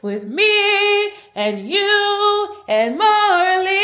with me and you and Marley.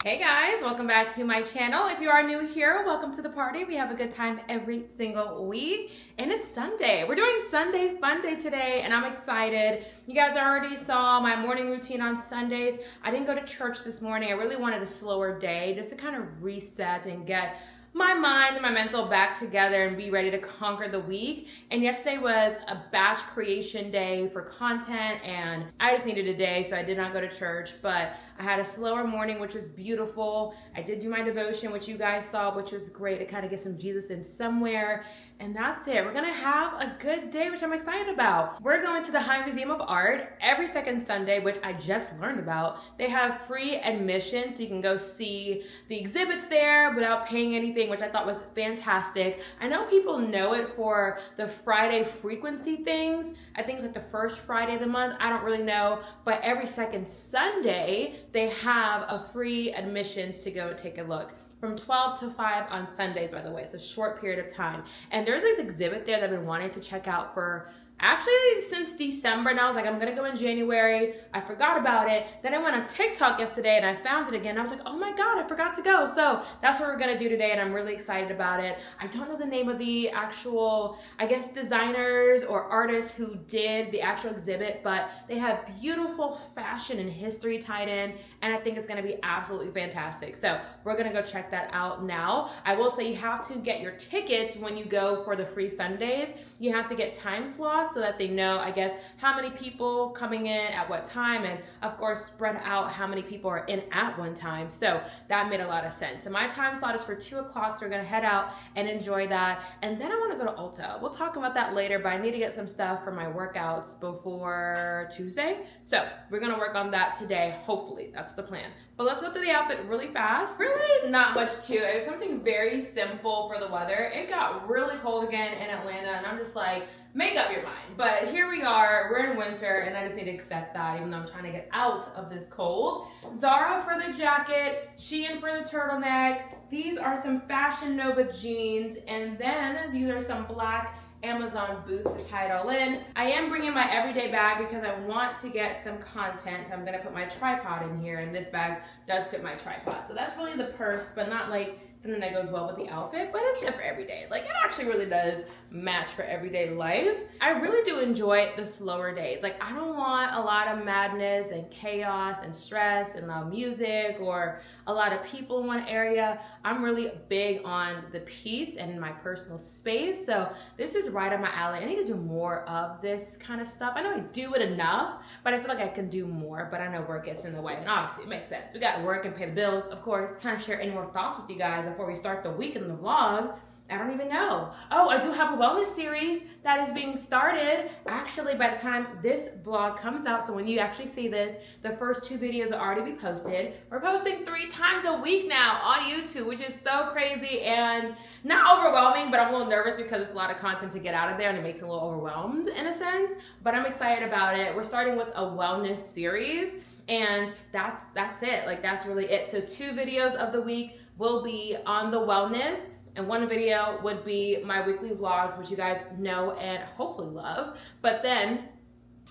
Hey guys, welcome back to my channel. If you are new here, welcome to the party. We have a good time every single week, and it's Sunday. We're doing Sunday Fun Day today, and I'm excited. You guys already saw my morning routine on Sundays. I didn't go to church this morning. I really wanted a slower day just to kind of reset and get my mind and my mental back together and be ready to conquer the week. And yesterday was a batch creation day for content, and I just needed a day, so I did not go to church, but I had a slower morning, which was beautiful. I did do my devotion, which you guys saw, which was great to kind of get some Jesus in somewhere. And that's it. We're gonna have a good day, which I'm excited about. We're going to the High Museum of Art every second Sunday, which I just learned about. They have free admission, so you can go see the exhibits there without paying anything, which I thought was fantastic. I know people know it for the Friday frequency things. I think it's like the first Friday of the month. I don't really know, but every second Sunday, they have a free admissions to go take a look. From 12 to 5 on Sundays, by the way. It's a short period of time. And there's this exhibit there that I've been wanting to check out for actually since December, and I was like, I'm gonna go in January. I forgot about it. Then I went on TikTok yesterday and I found it again. I was like, oh my God, I forgot to go. So that's what we're gonna do today, and I'm really excited about it. I don't know the name of the actual, I guess, designers or artists who did the actual exhibit, but they have beautiful fashion and history tied in, and I think it's gonna be absolutely fantastic. So we're gonna go check that out now. I will say you have to get your tickets when you go for the free Sundays. You have to get time slots so that they know, I guess, how many people coming in at what time, and of course spread out how many people are in at one time. So that made a lot of sense. And my time slot is for 2 o'clock, so we're gonna head out and enjoy that. And then I wanna go to Ulta. We'll talk about that later, but I need to get some stuff for my workouts before Tuesday. So we're gonna work on that today, hopefully. That's the plan. But let's go through the outfit really fast. Really not much to it. It was something very simple for the weather. It got really cold again in Atlanta, and I'm just like, make up your mind. But here we are, we're in winter, and I just need to accept that, even though I'm trying to get out of this cold. Zara for the jacket, Shein for the turtleneck. These are some Fashion Nova jeans, and then these are some black Amazon boots to tie it all in. I am bringing my everyday bag because I want to get some content. I'm gonna put my tripod in here, and this bag does fit my tripod. So that's really the purse, but not like something that goes well with the outfit, but it's good for every day. Like, it actually really does match for everyday life. I really do enjoy the slower days. Like, I don't want a lot of madness and chaos and stress and loud music or a lot of people in one area. I'm really big on the peace and my personal space. So this is right up my alley. I need to do more of this kind of stuff. I know I do it enough, but I feel like I can do more, but I know work gets in the way, and obviously it makes sense. We got to work and pay the bills, of course. Trying to share any more thoughts with you guys before we start the week in the vlog. I don't even know. Oh, I do have a wellness series that is being started. Actually, by the time this vlog comes out, so when you actually see this, the first 2 videos will already be posted. We're posting 3 times a week now on YouTube, which is so crazy and not overwhelming, but I'm a little nervous because it's a lot of content to get out of there, and it makes me a little overwhelmed in a sense, but I'm excited about it. We're starting with a wellness series, and that's it. Like, that's really it. So 2 videos of the week will be on the wellness, and 1 video would be my weekly vlogs, which you guys know and hopefully love. But then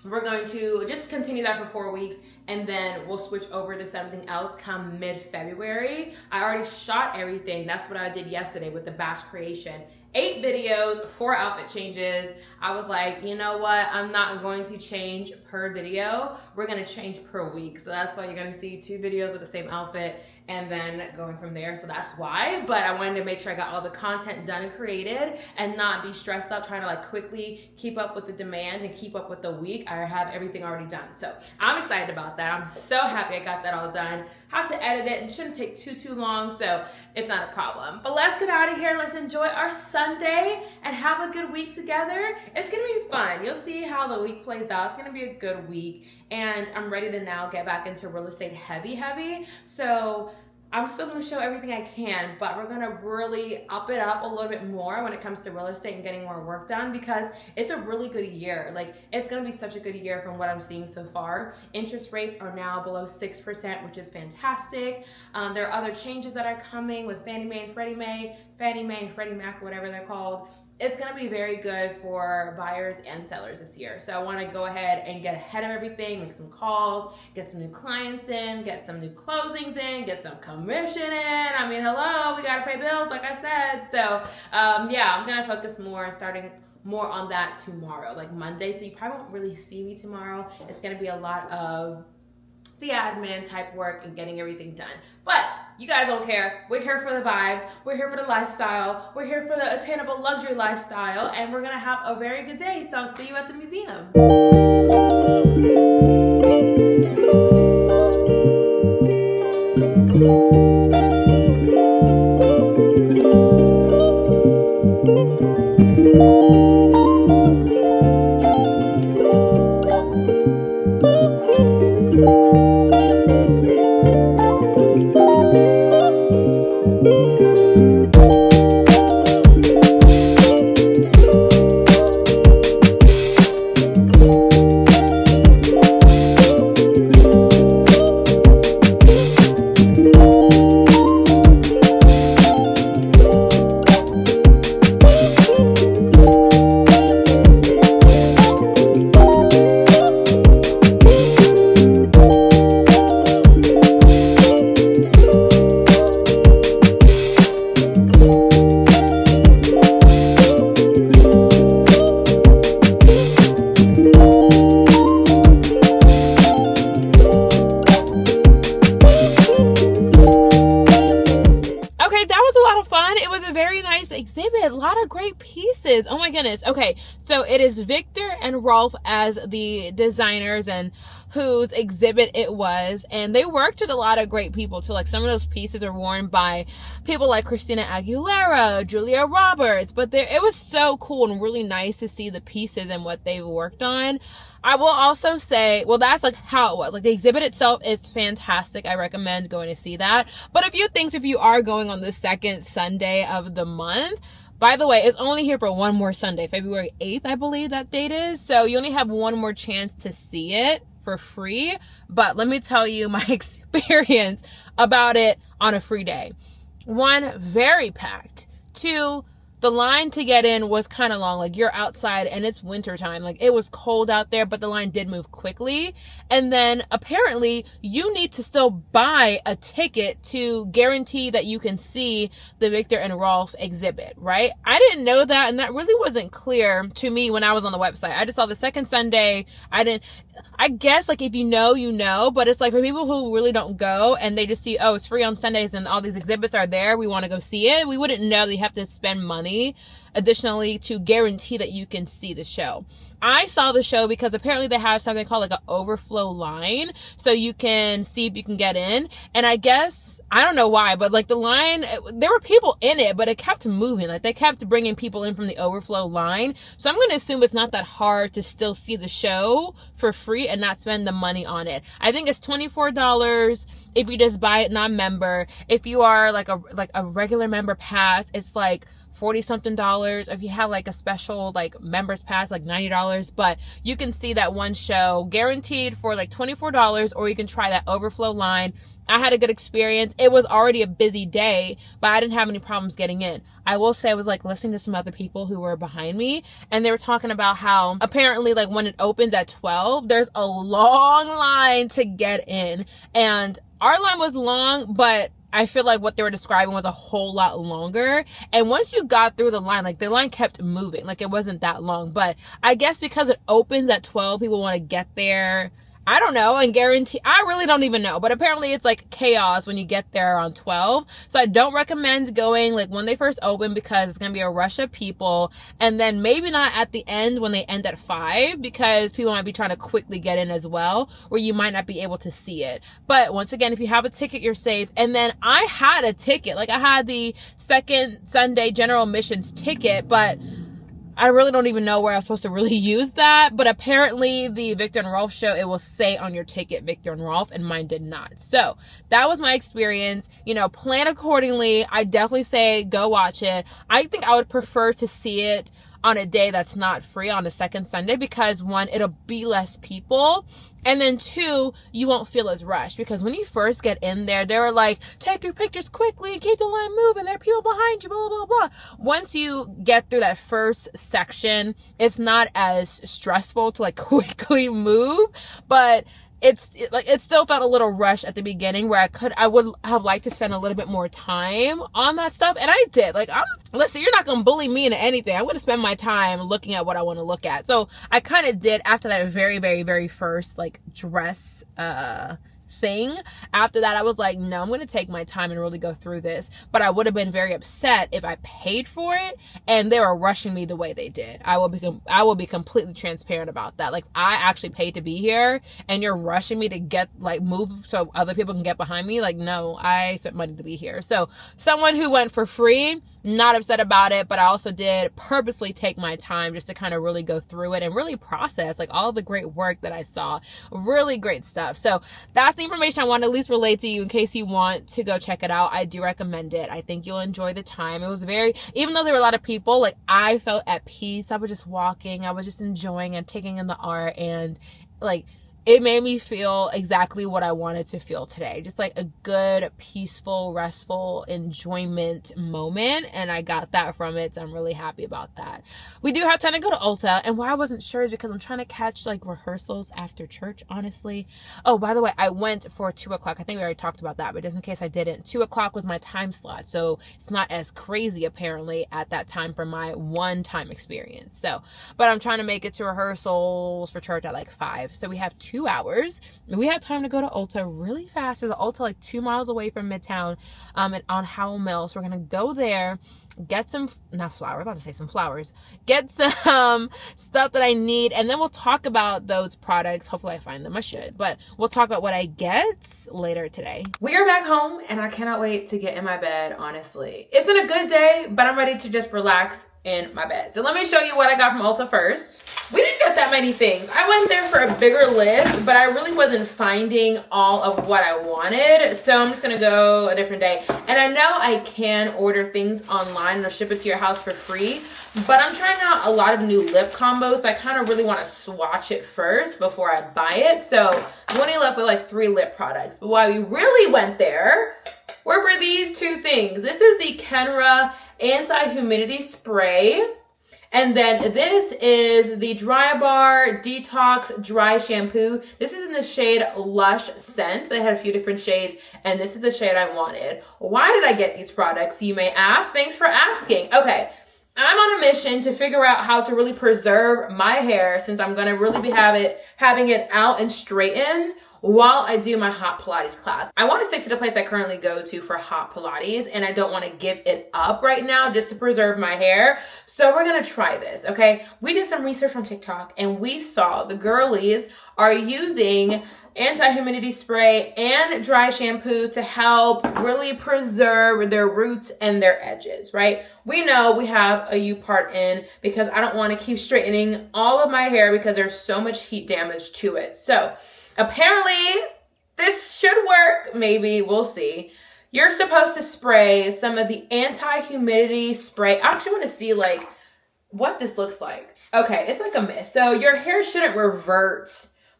we're going to just continue that for 4 weeks, and then we'll switch over to something else come mid-February. I already shot everything. That's what I did yesterday with the batch creation. 8 videos, 4 outfit changes. I was like, you know what? I'm not going to change per video. We're gonna change per week. So that's why you're gonna see 2 videos with the same outfit and then going from there. So that's why, but I wanted to make sure I got all the content done and created and not be stressed out trying to like quickly keep up with the demand and keep up with the week. I have everything already done. So I'm excited about that. I'm so happy I got that all done. Have to edit it and it shouldn't take too long, so it's not a problem. But let's get out of here. Let's enjoy our Sunday and have a good week together. It's gonna be fun. You'll see how the week plays out. It's gonna be a good week, and I'm ready to now get back into real estate heavy. So I'm still gonna show everything I can, but we're gonna really up it up a little bit more when it comes to real estate and getting more work done, because it's a really good year. Like, it's gonna be such a good year from what I'm seeing so far. Interest rates are now below 6%, which is fantastic. There are other changes that are coming with Fannie Mae and Freddie Mac, whatever they're called. It's gonna be very good for buyers and sellers this year. So I wanna go ahead and get ahead of everything, make some calls, get some new clients in, get some new closings in, get some commission in. I mean, hello, we gotta pay bills, like I said. So yeah, I'm gonna focus more, starting more on that tomorrow, like Monday. So you probably won't really see me tomorrow. It's gonna be a lot of the admin type work and getting everything done. But you guys don't care. We're here for the vibes. We're here for the lifestyle. We're here for the attainable luxury lifestyle, and we're gonna have a very good day. So I'll see you at the museum. exhibit. A lot of great pieces. Oh my goodness. Okay, so it is Viktor and Rolf as the designers and whose exhibit it was, and they worked with a lot of great people too. Like some of those pieces are worn by people like Christina Aguilera, Julia Roberts, but it was so cool and really nice to see the pieces and what they worked on. I will also say, well, that's like how it was. Like the exhibit itself is fantastic. I recommend going to see that. But a few things if you are going on the second Sunday of the month. By the way, it's only here for one more Sunday, February 8th, I believe that date is. So you only have one more chance to see it for free. But let me tell you my experience about it on a free day. 1, very packed. 2, the line to get in was kind of long. Like you're outside and it's winter time. Like it was cold out there, but the line did move quickly. And then apparently you need to still buy a ticket to guarantee that you can see the Viktor and Rolf exhibit, right? I didn't know that, and that really wasn't clear to me when I was on the website. I just saw the second Sunday. I guess like if you know, you know, but it's like for people who really don't go and they just see, oh, it's free on Sundays and all these exhibits are there, we want to go see it. We wouldn't know that you have to spend money additionally to guarantee that you can see the show. I saw the show because apparently they have something called like an overflow line, so you can see if you can get in. And I guess, I don't know why, but like the line, there were people in it, but it kept moving. Like they kept bringing people in from the overflow line. So I'm going to assume it's not that hard to still see the show for free and not spend the money on it. I think it's $24 if you just buy it non-member. If you are like a regular member pass, it's like $40 something. If you have like a special like members pass, like $90, but you can see that one show guaranteed for like $24, or you can try that overflow line. I had a good experience. It was already a busy day, but I didn't have any problems getting in. I will say I was like listening to some other people who were behind me, and they were talking about how apparently like when it opens at 12, there's a long line to get in, and our line was long, but I feel like what they were describing was a whole lot longer. And once you got through the line, like the line kept moving, like it wasn't that long. But I guess because it opens at 12, people want to get there, I don't know, and guarantee, I really don't even know, but apparently it's like chaos when you get there on 12. So I don't recommend going like when they first open, because it's going to be a rush of people, and then maybe not at the end when they end at 5, because people might be trying to quickly get in as well, where you might not be able to see it. But once again, if you have a ticket, you're safe. And then I had a ticket, like I had the second Sunday general admissions ticket, but I really don't even know where I was supposed to really use that, but apparently the Viktor and Rolf show, it will say on your ticket Viktor and Rolf, and mine did not. So that was my experience. You know, plan accordingly. I definitely say go watch it. I think I would prefer to see it on a day that's not free, on a second Sunday, because 1, it'll be less people, and then 2, you won't feel as rushed, because when you first get in there, they were like, take your pictures quickly and keep the line moving, there are people behind you, blah, blah, blah. Once you get through that first section, it's not as stressful to like quickly move, but it still felt a little rushed at the beginning, where I would have liked to spend a little bit more time on that stuff. And I did. Like, listen, you're not going to bully me into anything. I'm going to spend my time looking at what I want to look at. So I kind of did after that very, very, very first like dress, thing. After that, I was like, no, I'm going to take my time and really go through this. But I would have been very upset if I paid for it and they were rushing me the way they did. I will be completely transparent about that. Like, I actually paid to be here and you're rushing me to get like move so other people can get behind me. Like, no, I spent money to be here. So someone who went for free, not upset about it, but I also did purposely take my time just to kind of really go through it and really process like all the great work that I saw. Really great stuff. So that's the information I want to at least relate to you in case you want to go check it out. I do recommend it. I think you'll enjoy the time. It was even though there were a lot of people, like I felt at peace. I was just walking, I was just enjoying and taking in the art, and like it made me feel exactly what I wanted to feel today. Just like a good, peaceful, restful enjoyment moment. And I got that from it. So I'm really happy about that. We do have time to go to Ulta. And why I wasn't sure is because I'm trying to catch like rehearsals after church, honestly. Oh, by the way, I went for 2 o'clock. I think we already talked about that, but just in case I didn't, 2 o'clock was my time slot. So it's not as crazy apparently at that time for my one-time experience. So, but I'm trying to make it to rehearsals for church at like 5. So we have 2 2 hours. And we had time to go to Ulta really fast. There's an Ulta like 2 miles away from Midtown, and on Howell Mill. So we're gonna go there, get some, not flowers, I'm about to say some flowers, get some stuff that I need, and then we'll talk about those products. Hopefully I find them, I should, but we'll talk about what I get later today. We are back home and I cannot wait to get in my bed, honestly. It's been a good day, but I'm ready to just relax in my bed. So let me show you what I got from Ulta first. We didn't get that many things. I went there for a bigger list, but I really wasn't finding all of what I wanted. So I'm just gonna go a different day. And I know I can order things online and they'll ship it to your house for free, but I'm trying out a lot of new lip combos. So I kind of really want to swatch it first before I buy it. So I'm only left with like 3 lip products. But why we really went there were for these 2 things. This is the Kenra anti-humidity spray. And then this is the Drybar Detox Dry Shampoo. This is in the shade Lush Scent. They had a few different shades, and this is the shade I wanted. Why did I get these products, you may ask? Thanks for asking. Okay, I'm on a mission to figure out how to really preserve my hair, since I'm gonna really be having it out and straighten while I do my hot Pilates class. I want to stick to the place I currently go to for hot Pilates, and I don't want to give it up right now just to preserve my hair. So we're going to try this, okay? We did some research on TikTok and we saw the girlies are using anti-humidity spray and dry shampoo to help really preserve their roots and their edges, right? We know we have a U part in because I don't want to keep straightening all of my hair because there's so much heat damage to it. So apparently, this should work. Maybe, we'll see. You're supposed to spray some of the anti-humidity spray. I actually want to see like what this looks like. Okay, it's like a mist. So your hair shouldn't revert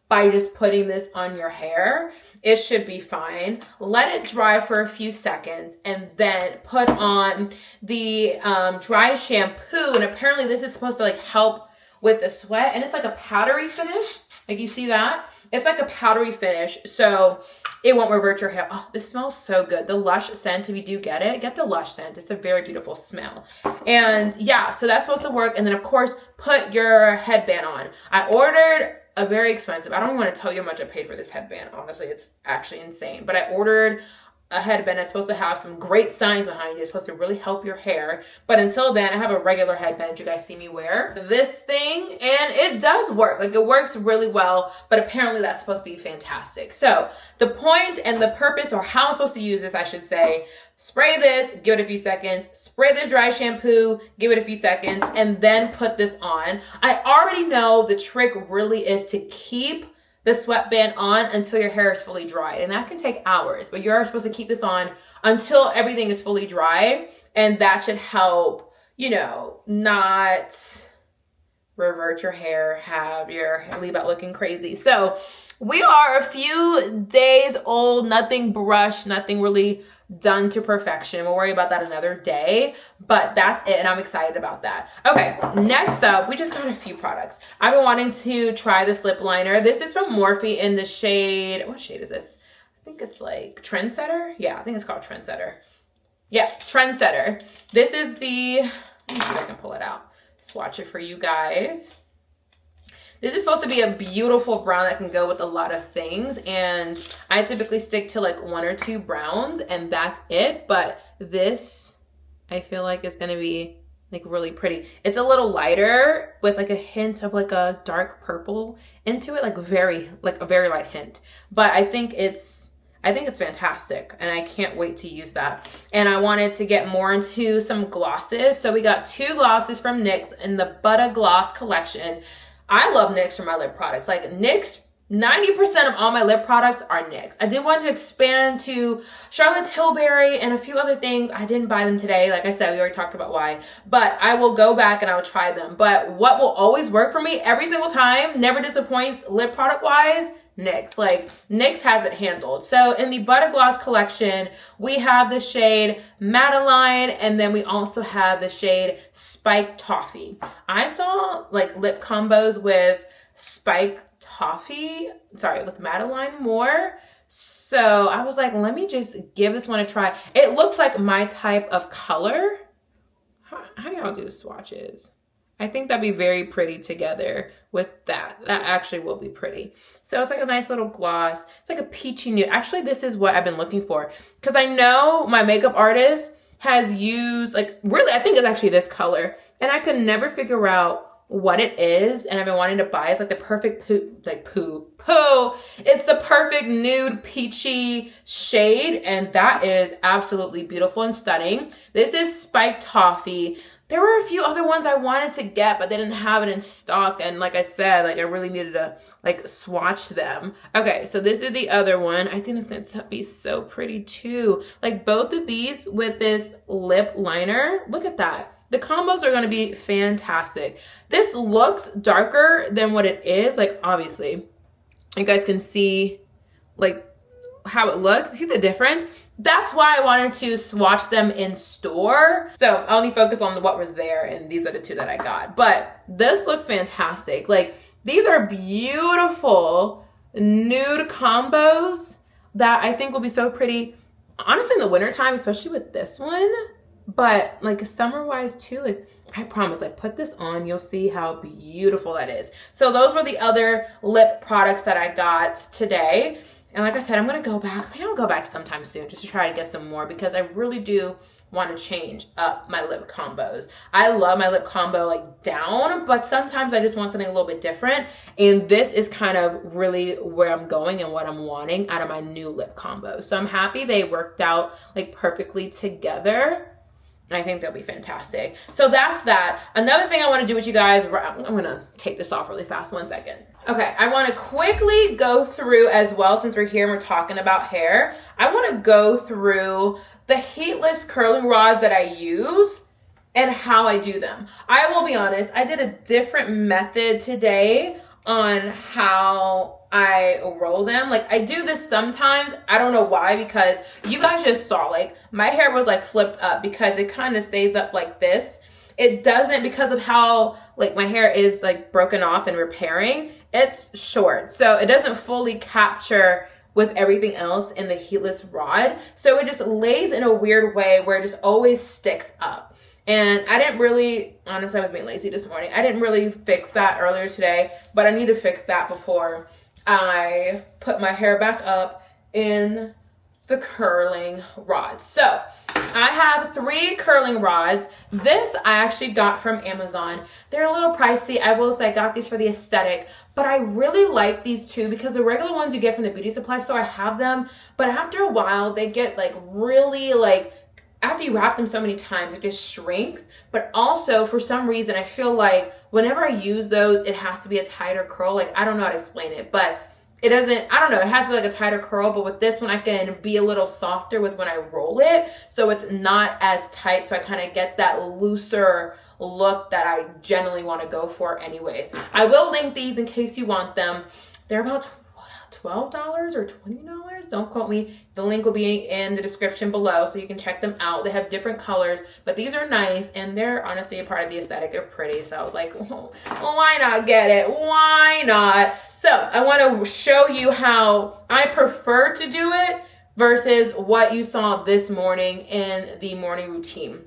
by just putting this on your hair. It should be fine. Let it dry for a few seconds and then put on the dry shampoo. And apparently this is supposed to like help with the sweat. And it's like a powdery finish. Like you see that? It's like a powdery finish, so it won't revert your hair. Oh, this smells so good. The Lush scent, if you do get it, get the Lush scent. It's a very beautiful smell. And yeah, so that's supposed to work. And then of course, put your headband on. I ordered a very expensive, I don't even want to tell you how much I paid for this headband. Honestly, it's actually insane. But I ordered a headband that's supposed to have some great science behind it. It's supposed to really help your hair. But until then, I have a regular headband you guys see me wear. This thing, and it does work. Like, it works really well, but apparently that's supposed to be fantastic. So the point and the purpose, or how I'm supposed to use this, I should say, spray this, give it a few seconds, spray the dry shampoo, give it a few seconds, and then put this on. I already know the trick really is to keep the sweatband on until your hair is fully dried, and that can take hours, but you're supposed to keep this on until everything is fully dry, and that should help, you know, not revert your hair, have your hair leave out looking crazy. So we are a few days old, nothing brushed, nothing really done to perfection. We'll worry about that another day, but that's it, and I'm excited about that. Okay, next up, we just got a few products. I've been wanting to try this lip liner. This is from Morphe in the shade, what shade is this? I think it's like Trendsetter. Yeah, I think it's called Trendsetter. Yeah, Trendsetter. This is the, let me see if I can pull it out, swatch it for you guys. This is supposed to be a beautiful brown that can go with a lot of things, and I typically stick to like 1 or 2 browns and that's it, but this I feel like is going to be like really pretty. It's a little lighter with like a hint of like a dark purple into it, like a very light hint, but I think it's fantastic and I can't wait to use that. And I wanted to get more into some glosses, so we got 2 glosses from NYX in the Butter Gloss collection. I love NYX for my lip products. Like NYX, 90% of all my lip products are NYX. I did want to expand to Charlotte Tilbury and a few other things. I didn't buy them today. Like I said, we already talked about why. But I will go back and I will try them. But what will always work for me every single time, never disappoints lip product wise, NYX. Like NYX has it handled. So in the Butter Gloss collection, we have the shade Madeline, and then we also have the shade Spiked Toffee. I saw like lip combos with Spiked Toffee, with Madeline more. So I was like, let me just give this one a try. It looks like my type of color. How do y'all do swatches? I think that'd be very pretty together with that. That actually will be pretty. So it's like a nice little gloss. It's like a peachy nude. Actually, this is what I've been looking for because I know my makeup artist has used, like, really, I think it's actually this color. And I could never figure out what it is. And I've been wanting to buy. It's like the perfect poo. It's the perfect nude peachy shade. And that is absolutely beautiful and stunning. This is Spiked Toffee. There were a few other ones I wanted to get, but they didn't have it in stock. And like I said, like I really needed to like swatch them. Okay, so this is the other one. I think it's going to be so pretty too. Like both of these with this lip liner. Look at that. The combos are going to be fantastic. This looks darker than what it is. Like obviously, you guys can see like how it looks. See the difference? That's why I wanted to swatch them in store. So I only focus on what was there, and these are the two that I got. But this looks fantastic. Like these are beautiful nude combos that I think will be so pretty. Honestly, in the wintertime, especially with this one, but like summer wise too, like I promise, like put this on, you'll see how beautiful that is. So those were the other lip products that I got today. And like I said, I'm going to go back. Maybe I'll go back sometime soon just to try to get some more because I really do want to change up my lip combos. I love my lip combo like down, but sometimes I just want something a little bit different. And this is kind of really where I'm going and what I'm wanting out of my new lip combo. So I'm happy they worked out like perfectly together. I think they'll be fantastic. So that's that. Another thing I want to do with you guys, I'm going to take this off really fast. 1 second. Okay, I want to quickly go through as well, since we're here and we're talking about hair. I want to go through the heatless curling rods that I use and how I do them. I will be honest, I did a different method today on how I roll them. Like I do this sometimes. I don't know why, because you guys just saw like my hair was like flipped up because it kind of stays up like this. It doesn't, because of how like my hair is like broken off and repairing. It's short, so it doesn't fully capture with everything else in the heatless rod. So it just lays in a weird way where it just always sticks up. And I didn't really, honestly, I was being lazy this morning. I didn't really fix that earlier today, but I need to fix that before I put my hair back up in the curling rods. So I have 3 curling rods. This I actually got from Amazon. They're a little pricey. I will say I got these for the aesthetic, but I really like these two because the regular ones you get from the beauty supply store, I have them, but after a while they get like really like, after you wrap them so many times, it just shrinks. But also for some reason, I feel like whenever I use those, it has to be a tighter curl. Like I don't know how to explain it, but it doesn't, I don't know, it has to be like a tighter curl, but with this one, I can be a little softer with when I roll it. So it's not as tight. So I kind of get that looser look that I generally want to go for anyways. I will link these in case you want them. They're about $12 or $20. Don't quote me. The link will be in the description below so you can check them out. They have different colors, but these are nice and they're honestly a part of the aesthetic. They're pretty. So I was like, well, why not get it? Why not? So I want to show you how I prefer to do it versus what you saw this morning in the morning routine.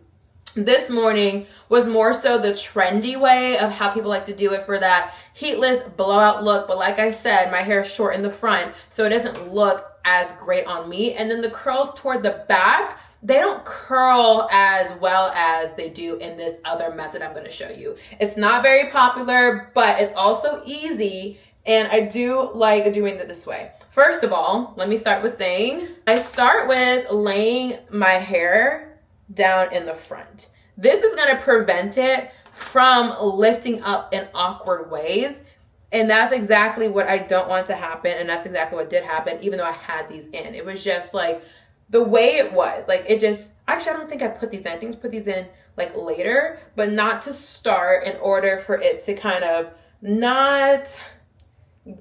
This morning was more so the trendy way of how people like to do it for that heatless blowout look. But like I said, my hair is short in the front, so it doesn't look as great on me. And then the curls toward the back, they don't curl as well as they do in this other method I'm going to show you. It's not very popular, but it's also easy. And I do like doing it this way. First of all, let me start with saying, I start with laying my hair down in the front. This is going to prevent it from lifting up in awkward ways. And that's exactly what I don't want to happen. And that's exactly what did happen, even though I had these in. It was just like the way it was. Like it just, actually, I don't think I put these in. I think I put these in like later, but not to start in order for it to kind of not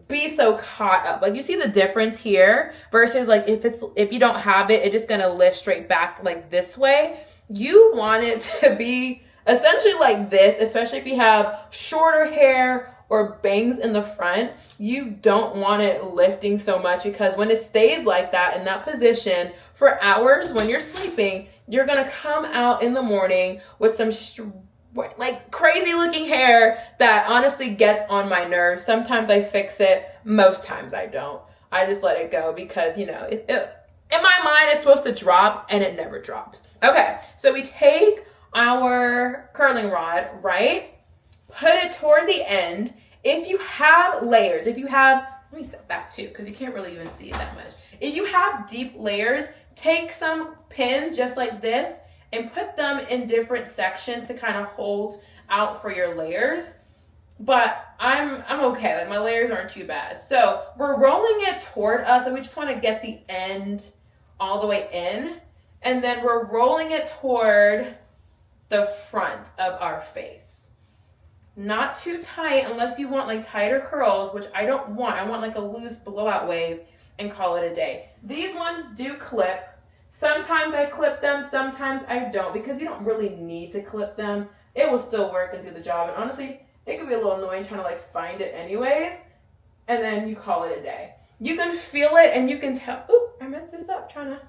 be so caught up. Like you see the difference here versus like if you don't have it, it's just gonna lift straight back like this way. You want it to be essentially like this, especially if you have shorter hair or bangs in the front. You don't want it lifting so much, because when it stays like that in that position for hours when you're sleeping, you're gonna come out in the morning with some like crazy looking hair that honestly gets on my nerves. Sometimes I fix it, most times I don't. I just let it go because, you know, in my mind it's supposed to drop and it never drops. Okay, so we take our curling rod, right? Put it toward the end. If you have layers, if you have, let me step back too, because you can't really even see it that much. If you have deep layers, take some pins just like this and put them in different sections to kind of hold out for your layers. But I'm okay, like my layers aren't too bad. So we're rolling it toward us and we just want to get the end all the way in. And then we're rolling it toward the front of our face. Not too tight unless you want like tighter curls, which I don't want. I want like a loose blowout wave and call it a day. These ones do clip. Sometimes I clip them, sometimes I don't, because you don't really need to clip them. It will still work and do the job. And honestly, it can be a little annoying trying to like find it anyways. And then you call it a day. You can feel it and you can tell, oop, I messed this up trying to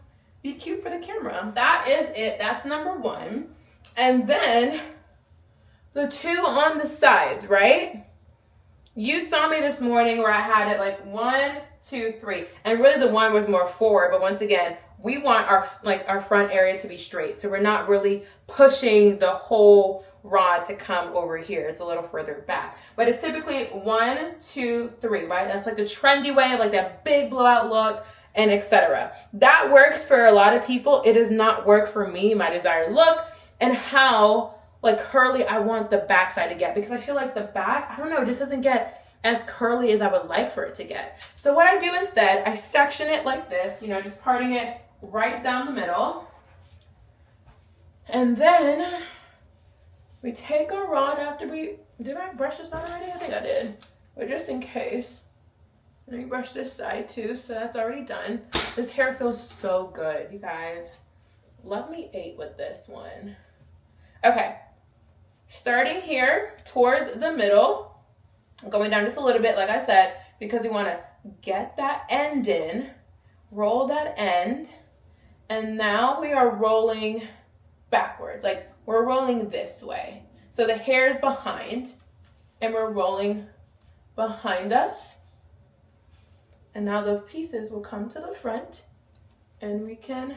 be cute for the camera. That is it. That's number one. And then the two on the sides, right? You saw me this morning where I had it like 1, 2, 3. And really the one was more forward, but once again, we want our front area to be straight. So we're not really pushing the whole rod to come over here. It's a little further back. But it's typically 1, 2, 3, right? That's like the trendy way of like that big blowout look and etc. That works for a lot of people. It does not work for me, my desired look, and how like curly I want the backside to get, because I feel like the back, I don't know, it just doesn't get as curly as I would like for it to get. So what I do instead, I section it like this, you know, just parting it right down the middle. And then we take our rod after did I brush this out already? I think I did, but just in case. Let me brush this side too, so that's already done. This hair feels so good, you guys. Love me 8 with this one. Okay, starting here toward the middle, going down just a little bit, like I said, because we want to get that end in, roll that end, and now we are rolling backwards. Like we're rolling this way. So the hair is behind, and we're rolling behind us. And now the pieces will come to the front, and we can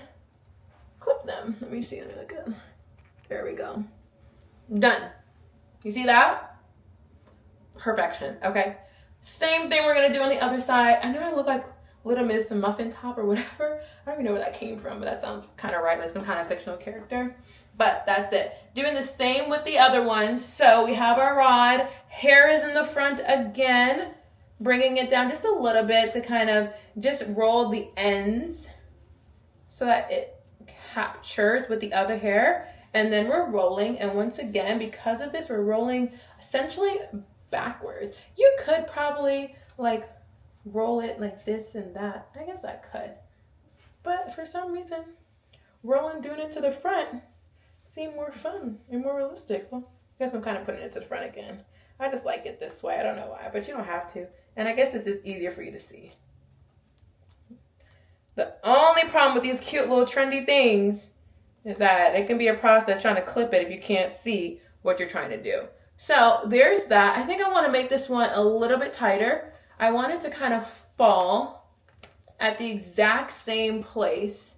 clip them. Let me see, let me look at them. There we go. Done. You see that? Perfection. Okay. Same thing we're going to do on the other side. I know I look like Little Miss Muffin Top or whatever. I don't even know where that came from, but that sounds kind of right, like some kind of fictional character. But that's it. Doing the same with the other one. So we have our rod. Hair is in the front again. Bringing it down just a little bit to kind of just roll the ends so that it captures with the other hair. And then we're rolling, and once again, because of this, we're rolling essentially backwards. You could probably like roll it like this and that. I guess I could. But for some reason, doing it to the front seemed more fun and more realistic. Well, I guess I'm kind of putting it to the front again. I just like it this way. I don't know why, but you don't have to. And I guess this is easier for you to see. The only problem with these cute little trendy things is that it can be a process trying to clip it if you can't see what you're trying to do. So there's that. I think I want to make this one a little bit tighter. I want it to kind of fall at the exact same place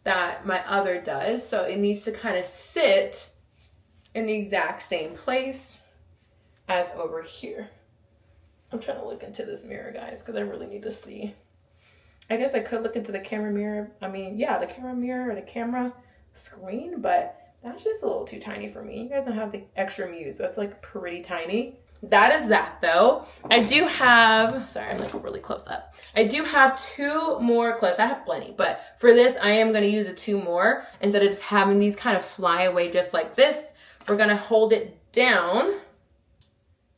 that my other does. So it needs to kind of sit in the exact same place as over here. I'm trying to look into this mirror, guys, because I really need to see. I guess I could look into the camera mirror. I mean, yeah, the camera mirror or the camera screen, but that's just a little too tiny for me. You guys don't have the extra muse. That's like pretty tiny. That is that though. I do have, sorry, I'm like really close up. I do have 2 more clips. I have plenty, but for this, I am going to use 2 more. Instead of just having these kind of fly away just like this, we're going to hold it down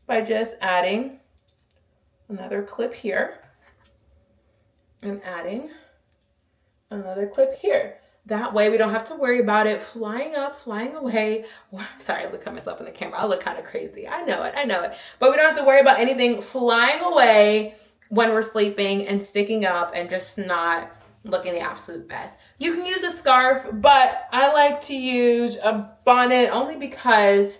by just adding another clip here and adding another clip here. That way we don't have to worry about it flying up, flying away. Sorry, I look at myself in the camera. I look kind of crazy. I know it. But we don't have to worry about anything flying away when we're sleeping and sticking up and just not looking the absolute best. You can use a scarf, but I like to use a bonnet only because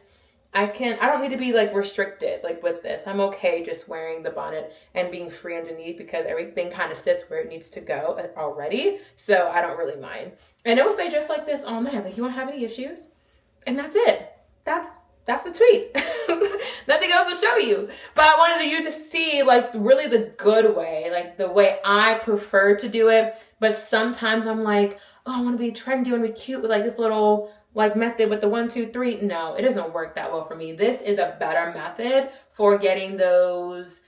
I don't need to be like restricted like with this. I'm okay just wearing the bonnet and being free underneath because everything kind of sits where it needs to go already. So I don't really mind. And it will stay just like this all night. Like you won't have any issues. And that's it. That's the tweet. Nothing else to show you. But I wanted you to see like really the good way, like the way I prefer to do it. But sometimes I'm like, oh, I want to be trendy, I want to be cute with like this little like method with the 1, 2, 3. No, it doesn't work that well for me. This is a better method for getting those,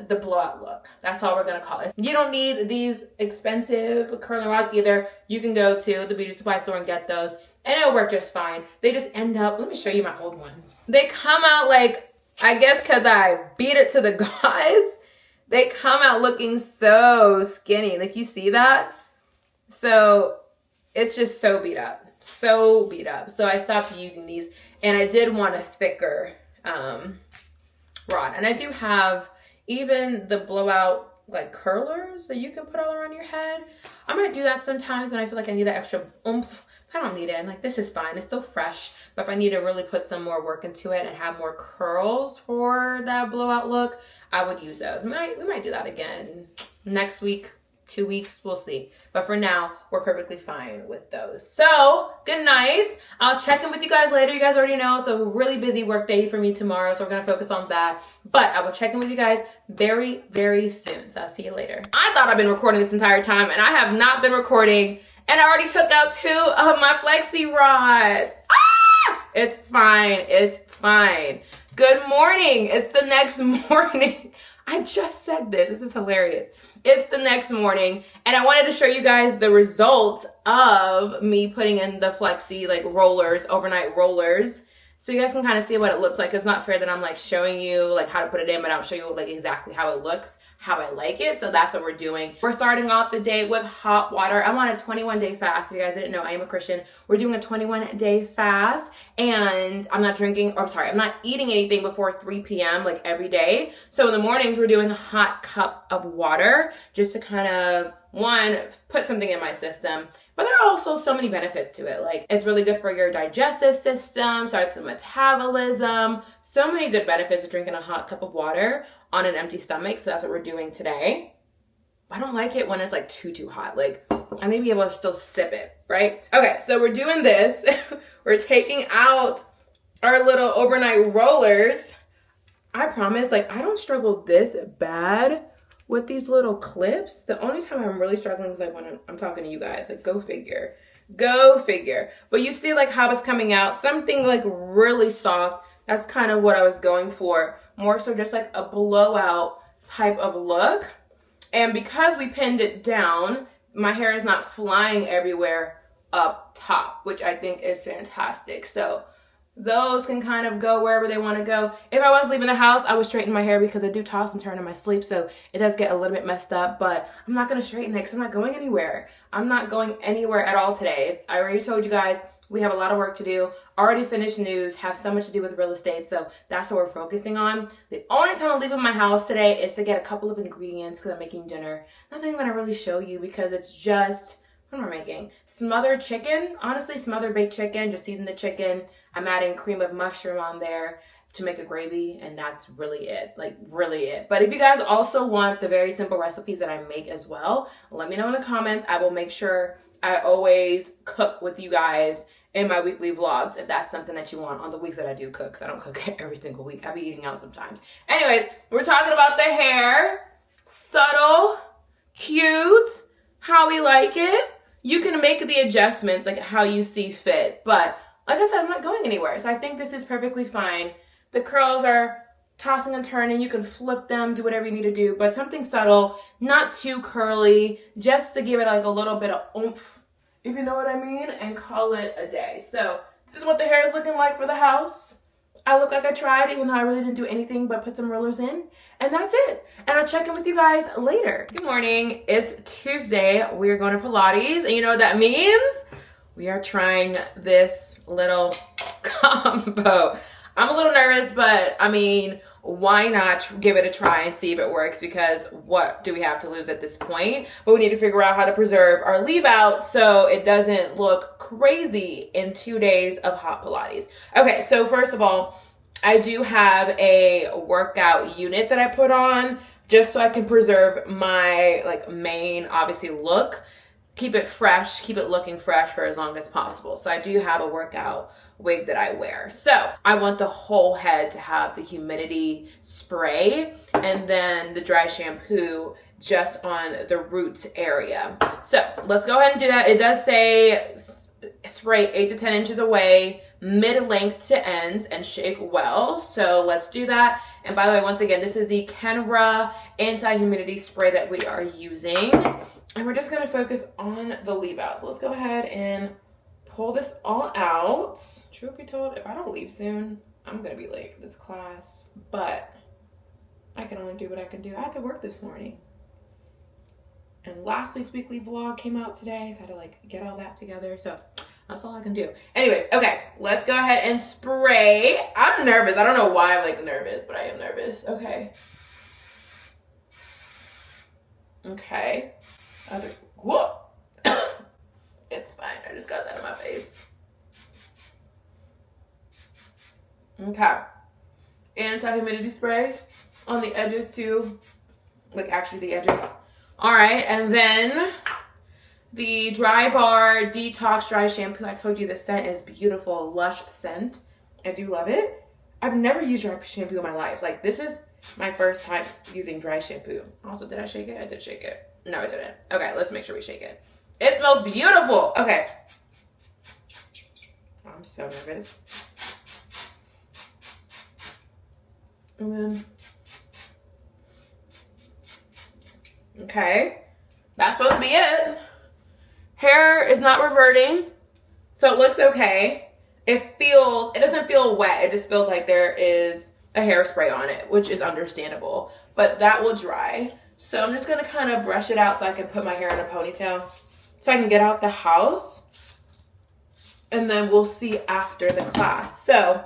the blowout look. That's all we're going to call it. You don't need these expensive curling rods either. You can go to the beauty supply store and get those and it'll work just fine. They just end up, let me show you my old ones. They come out like, I guess because I beat it to the gods, they come out looking so skinny. Like you see that? So it's just so beat up. So beat up. So I stopped using these and I did want a thicker rod. And I do have even the blowout like curlers that you can put all around your head. I might do that sometimes when I feel like I need that extra oomph. I don't need it. And like this is fine. It's still fresh. But if I need to really put some more work into it and have more curls for that blowout look, I would use those. We might do that again next week. 2 weeks, we'll see. But for now, we're perfectly fine with those. So, good night. I'll check in with you guys later. You guys already know it's a really busy work day for me tomorrow, so we're gonna focus on that. But I will check in with you guys very, very soon. So I'll see you later. I thought I've been recording this entire time, and I have not been recording, and I already took out 2 of my flexi rods. Ah! It's fine, it's fine. Good morning, it's the next morning. I just said this is hilarious. It's the next morning and I wanted to show you guys the results of me putting in the flexi like rollers, overnight rollers. So you guys can kind of see what it looks like. It's not fair that I'm like showing you like how to put it in, but I don't show you like exactly how it looks, how I like it. So that's what we're doing. We're starting off the day with hot water. I'm on a 21-day fast. If you guys didn't know, I am a Christian. We're doing a 21-day fast and I'm not eating anything before 3 p.m. like every day. So in the mornings, we're doing a hot cup of water just to kind of, one, put something in my system. But there are also so many benefits to it. Like it's really good for your digestive system, starts the metabolism, so many good benefits of drinking a hot cup of water on an empty stomach. So that's what we're doing today. I don't like it when it's like too hot. Like I may be able to still sip it, right? Okay, so we're doing this. We're taking out our little overnight rollers. I promise, like I don't struggle this bad with these little clips. The only time I'm really struggling is like when I'm talking to you guys, like go figure. But you see like how it's coming out, something like really soft. That's kind of what I was going for. More so just like a blowout type of look. And because we pinned it down, my hair is not flying everywhere up top, which I think is fantastic. So those can kind of go wherever they want to go. If I was leaving the house, I would straighten my hair because I do toss and turn in my sleep, so it does get a little bit messed up, but I'm not going to straighten it because I'm not going anywhere. I'm not going anywhere at all today. I already told you guys we have a lot of work to do. Already finished news, have so much to do with real estate, so that's what we're focusing on. The only time I'm leaving my house today is to get a couple of ingredients because I'm making dinner. Nothing I'm going to really show you because it's just, what am I making? Smothered chicken. Honestly, smothered baked chicken, just season the chicken. I'm adding cream of mushroom on there to make a gravy, and that's really it, like really it. But if you guys also want the very simple recipes that I make as well, let me know in the comments. I will make sure I always cook with you guys in my weekly vlogs if that's something that you want on the weeks that I do cook, because I don't cook every single week. I be eating out sometimes. Anyways, we're talking about the hair. Subtle, cute, how we like it. You can make the adjustments like how you see fit, but like I said, I'm not going anywhere. So I think this is perfectly fine. The curls are tossing and turning. You can flip them, do whatever you need to do, but something subtle, not too curly, just to give it like a little bit of oomph, if you know what I mean, and call it a day. So this is what the hair is looking like for the house. I look like I tried, even though I really didn't do anything but put some rollers in. And that's it. And I'll check in with you guys later. Good morning. It's Tuesday. We're going to Pilates. And you know what that means? We are trying this little combo. I'm a little nervous, but I mean, why not give it a try and see if it works, because what do we have to lose at this point? But we need to figure out how to preserve our leave out so it doesn't look crazy in 2 days of hot Pilates. Okay, so first of all, I do have a workout unit that I put on just so I can preserve my like main, obviously, look. Keep it fresh, keep it looking fresh for as long as possible. So I do have a workout wig that I wear. So I want the whole head to have the humidity spray and then the dry shampoo just on the roots area. So let's go ahead and do that. It does say spray 8 to 10 inches away, mid-length to ends, and shake well. So let's do that. And by the way, once again, this is the Kenra anti-humidity spray that we are using. And we're just gonna focus on the leave out. So let's go ahead and pull this all out. Truth be told, if I don't leave soon, I'm gonna be late for this class, but I can only do what I can do. I had to work this morning. And last week's weekly vlog came out today, so I had to like get all that together. So that's all I can do. Anyways, okay, let's go ahead and spray. I'm nervous. I don't know why I'm like nervous, but I am nervous. Okay. Okay. Whoa. It's fine. I just got that in my face. Okay. Anti-humidity spray on the edges too. Like actually the edges. All right. And then the Drybar Detox Dry Shampoo. I told you the scent is beautiful. Lush scent. I do love it. I've never used dry shampoo in my life. Like this is my first time using dry shampoo. Also, did I shake it? I did shake it. No, I didn't. Okay, let's make sure we shake it. It smells beautiful. Okay. I'm so nervous. And then, okay. That's supposed to be it. Hair is not reverting, so it looks okay. It doesn't feel wet. It just feels like there is a hairspray on it, which is understandable, but that will dry. So I'm just gonna kind of brush it out so I can put my hair in a ponytail so I can get out the house, and then we'll see after the class. So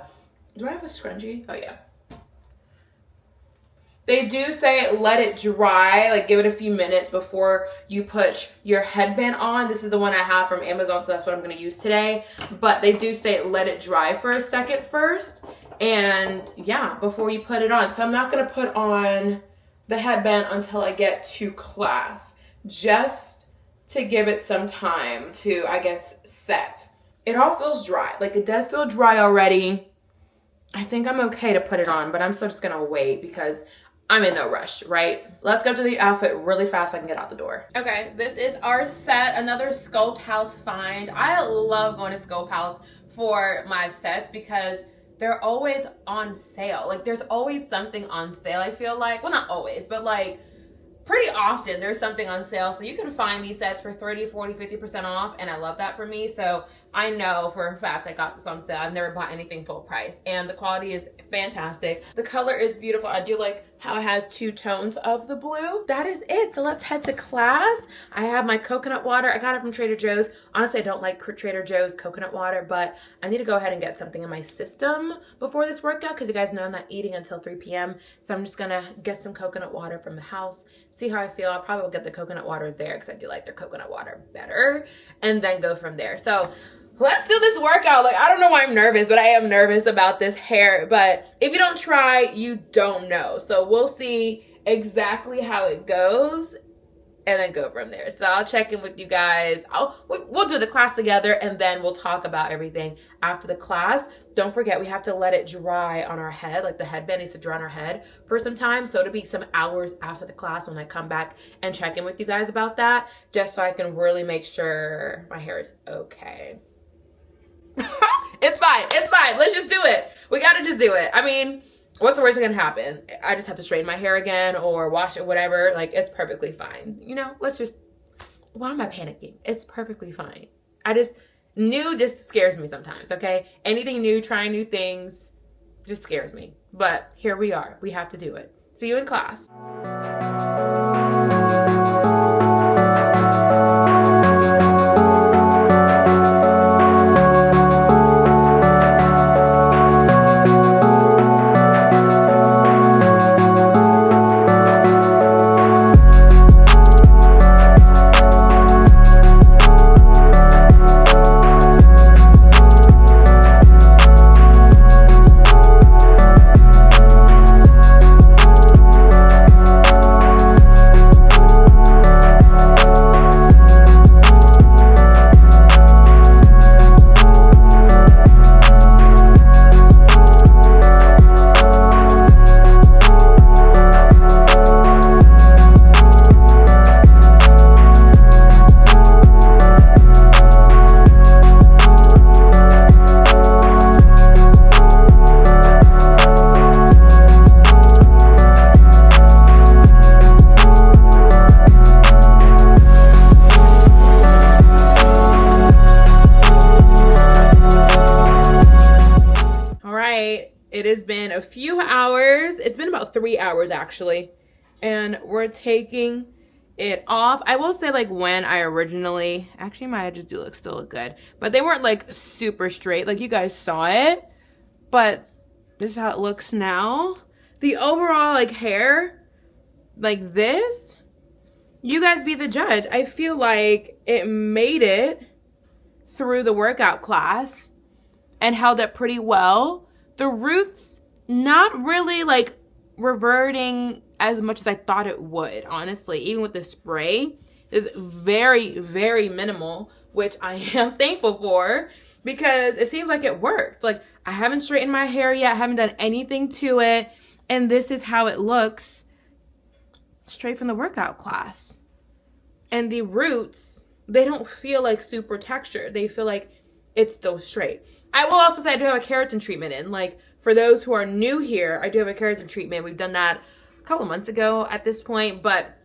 do I have a scrunchie? Oh yeah. They do say let it dry, like give it a few minutes before you put your headband on. This is the one I have from Amazon, so that's what I'm gonna use today. But they do say let it dry for a second first, and yeah, before you put it on. So I'm not gonna put on the headband until I get to class, just to give it some time to, I guess, set. It all feels dry. Like it does feel dry already. I think I'm okay to put it on, but I'm still just gonna wait because I'm in no rush, right? Let's go to the outfit really fast so I can get out the door. Okay, this is our set, another Sculpt House find. I love going to Sculpt House for my sets because they're always on sale. Like there's always something on sale, I feel like. Well, not always, but like pretty often there's something on sale. So you can find these sets for 30, 40, 50% off. And I love that for me. So I know for a fact I got this on sale. I've never bought anything full price. And the quality is fantastic. The color is beautiful. I do like how it has 2 tones of the blue. That is it. So let's head to class. I have my coconut water. I got it from Trader Joe's. Honestly, I don't like Trader Joe's coconut water, but I need to go ahead and get something in my system before this workout because you guys know I'm not eating until 3 p.m. So I'm just gonna get some coconut water from the house, see how I feel. I probably will get the coconut water there because I do like their coconut water better, and then go from there. So let's do this workout. Like, I don't know why I'm nervous, but I am nervous about this hair. But if you don't try, you don't know. So we'll see exactly how it goes and then go from there. So I'll check in with you guys. We'll do the class together and then we'll talk about everything after the class. Don't forget, we have to let it dry on our head. Like the headband needs to dry on our head for some time. So it'll be some hours after the class when I come back and check in with you guys about that, just so I can really make sure my hair is okay. It's fine. It's fine. Let's just do it. We gotta just do it. I mean, what's the worst that can happen? I just have to straighten my hair again or wash it, whatever. Like, it's perfectly fine. You know, let's just, why am I panicking? It's perfectly fine. New just scares me sometimes, okay? Anything new, trying new things just scares me. But here we are. We have to do it. See you in class. It has been a few hours. It's been about 3 hours actually. And we're taking it off. I will say, like, when I originally, actually my edges do still look good, but they weren't like super straight. Like, you guys saw it, but this is how it looks now. The overall like hair, like this, you guys be the judge. I feel like it made it through the workout class and held up pretty well. The roots, not really like reverting as much as I thought it would, honestly. Even with the spray, is very, very minimal, which I am thankful for because it seems like it worked. Like, I haven't straightened my hair yet. I haven't done anything to it. And this is how it looks straight from the workout class. And the roots, they don't feel like super textured. They feel like it's still straight. I will also say I do have a keratin treatment in. Like, for those who are new here, I do have a keratin treatment. We've done that a couple of months ago at this point, but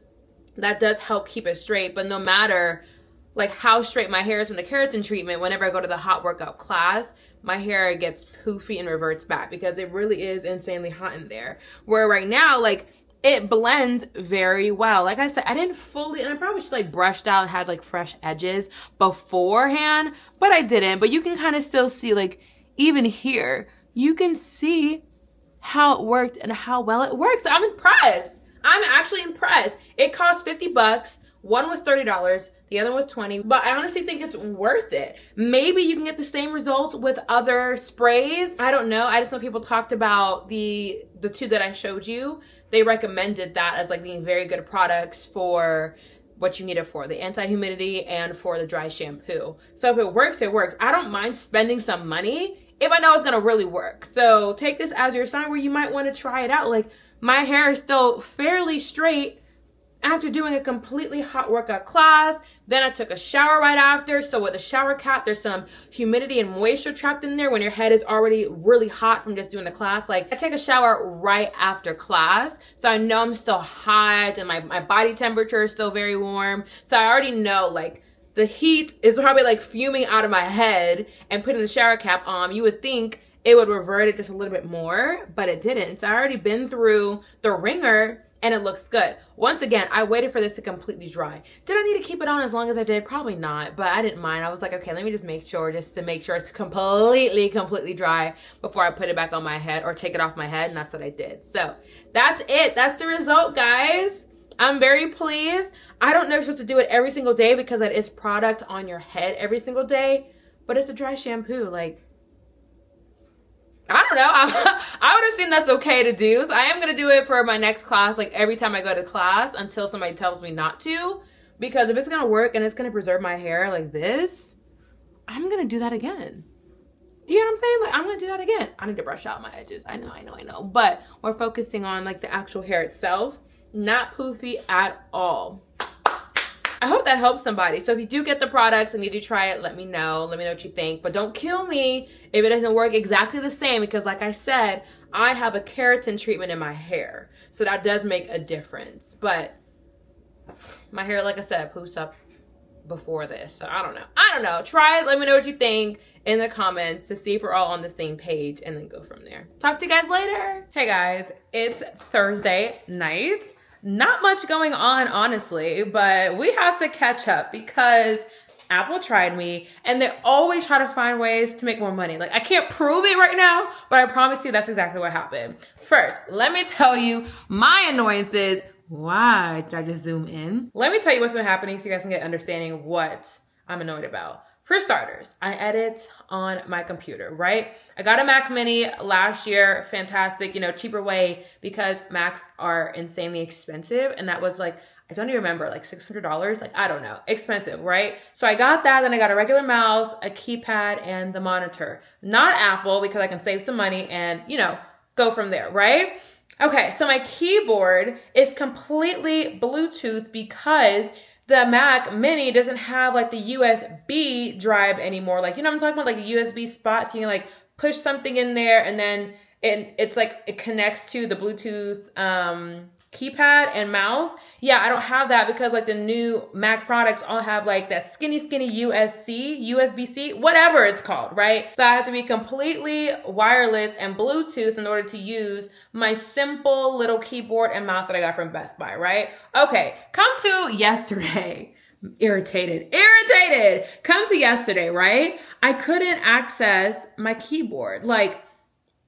that does help keep it straight. But no matter like how straight my hair is from the keratin treatment, whenever I go to the hot workout class, my hair gets poofy and reverts back because it really is insanely hot in there. Where right now, like, it blends very well. Like I said, I didn't fully, and I probably should like brushed out and had like fresh edges beforehand, but I didn't. But you can kind of still see, like, even here, you can see how it worked and how well it works. I'm impressed. I'm actually impressed. It cost $50. One was $30, the other was $20, but I honestly think it's worth it. Maybe you can get the same results with other sprays. I don't know. I just know people talked about the two that I showed you. They recommended that as like being very good products for what you need it for, the anti-humidity and for the dry shampoo. So if it works, it works. I don't mind spending some money if I know it's gonna really work. So take this as your sign where you might want to try it out. Like, my hair is still fairly straight after doing a completely hot workout class. Then I took a shower right after. So with a shower cap, there's some humidity and moisture trapped in there when your head is already really hot from just doing the class. Like, I take a shower right after class, so I know I'm still hot and my body temperature is still very warm. So I already know, like, the heat is probably like fuming out of my head, and putting the shower cap on, you would think it would revert it just a little bit more, but it didn't. So I already been through the ringer and it looks good. Once again, I waited for this to completely dry. Did I need to keep it on as long as I did? Probably not, but I didn't mind. I was like, okay, let me just make sure, just to make sure it's completely dry before I put it back on my head or take it off my head, and that's what I did. So that's it. That's the result, guys. I'm very pleased. I don't know if you're supposed to do it every single day because that is product on your head every single day, but it's a dry shampoo. Like, I don't know. I would assume that's okay to do. So I am going to do it for my next class, like every time I go to class until somebody tells me not to. Because if it's going to work and it's going to preserve my hair like this, I'm going to do that again. Do you know what I'm saying? Like, I'm going to do that again. I need to brush out my edges. I know. But we're focusing on like the actual hair itself. Not poofy at all. I hope that helps somebody. So if you do get the products and you do try it, let me know. Let me know what you think. But don't kill me if it doesn't work exactly the same, because like I said, I have a keratin treatment in my hair. So that does make a difference. But my hair, like I said, poofs up before this. So I don't know. Try it. Let me know what you think in the comments to see if we're all on the same page, and then go from there. Talk to you guys later. Hey guys, it's Thursday night. Not much going on, honestly, but we have to catch up because Apple tried me and they always try to find ways to make more money. Like, I can't prove it right now, but I promise you that's exactly what happened. First, let me tell you my annoyances. Why did I just zoom in? Let me tell you what's been happening so you guys can get understanding of what I'm annoyed about. For starters, I edit on my computer, right? I got a Mac Mini last year, fantastic, cheaper way, because Macs are insanely expensive. And that was like, I don't even remember, like $600, like, I don't know, expensive, right? So I got that, then I got a regular mouse, a keypad, and the monitor. Not Apple, because I can save some money and, go from there, right? Okay, so my keyboard is completely Bluetooth because the Mac Mini doesn't have like the USB drive anymore. Like, I'm talking about, like a USB spot, so you can like push something in there and then it's like it connects to the Bluetooth keypad and mouse. Yeah, I don't have that because like the new Mac products all have like that skinny USB-C, whatever it's called, right? So I have to be completely wireless and Bluetooth in order to use my simple little keyboard and mouse that I got from Best Buy, right? Okay, come to yesterday. Irritated. Come to yesterday, right? I couldn't access my keyboard. Like,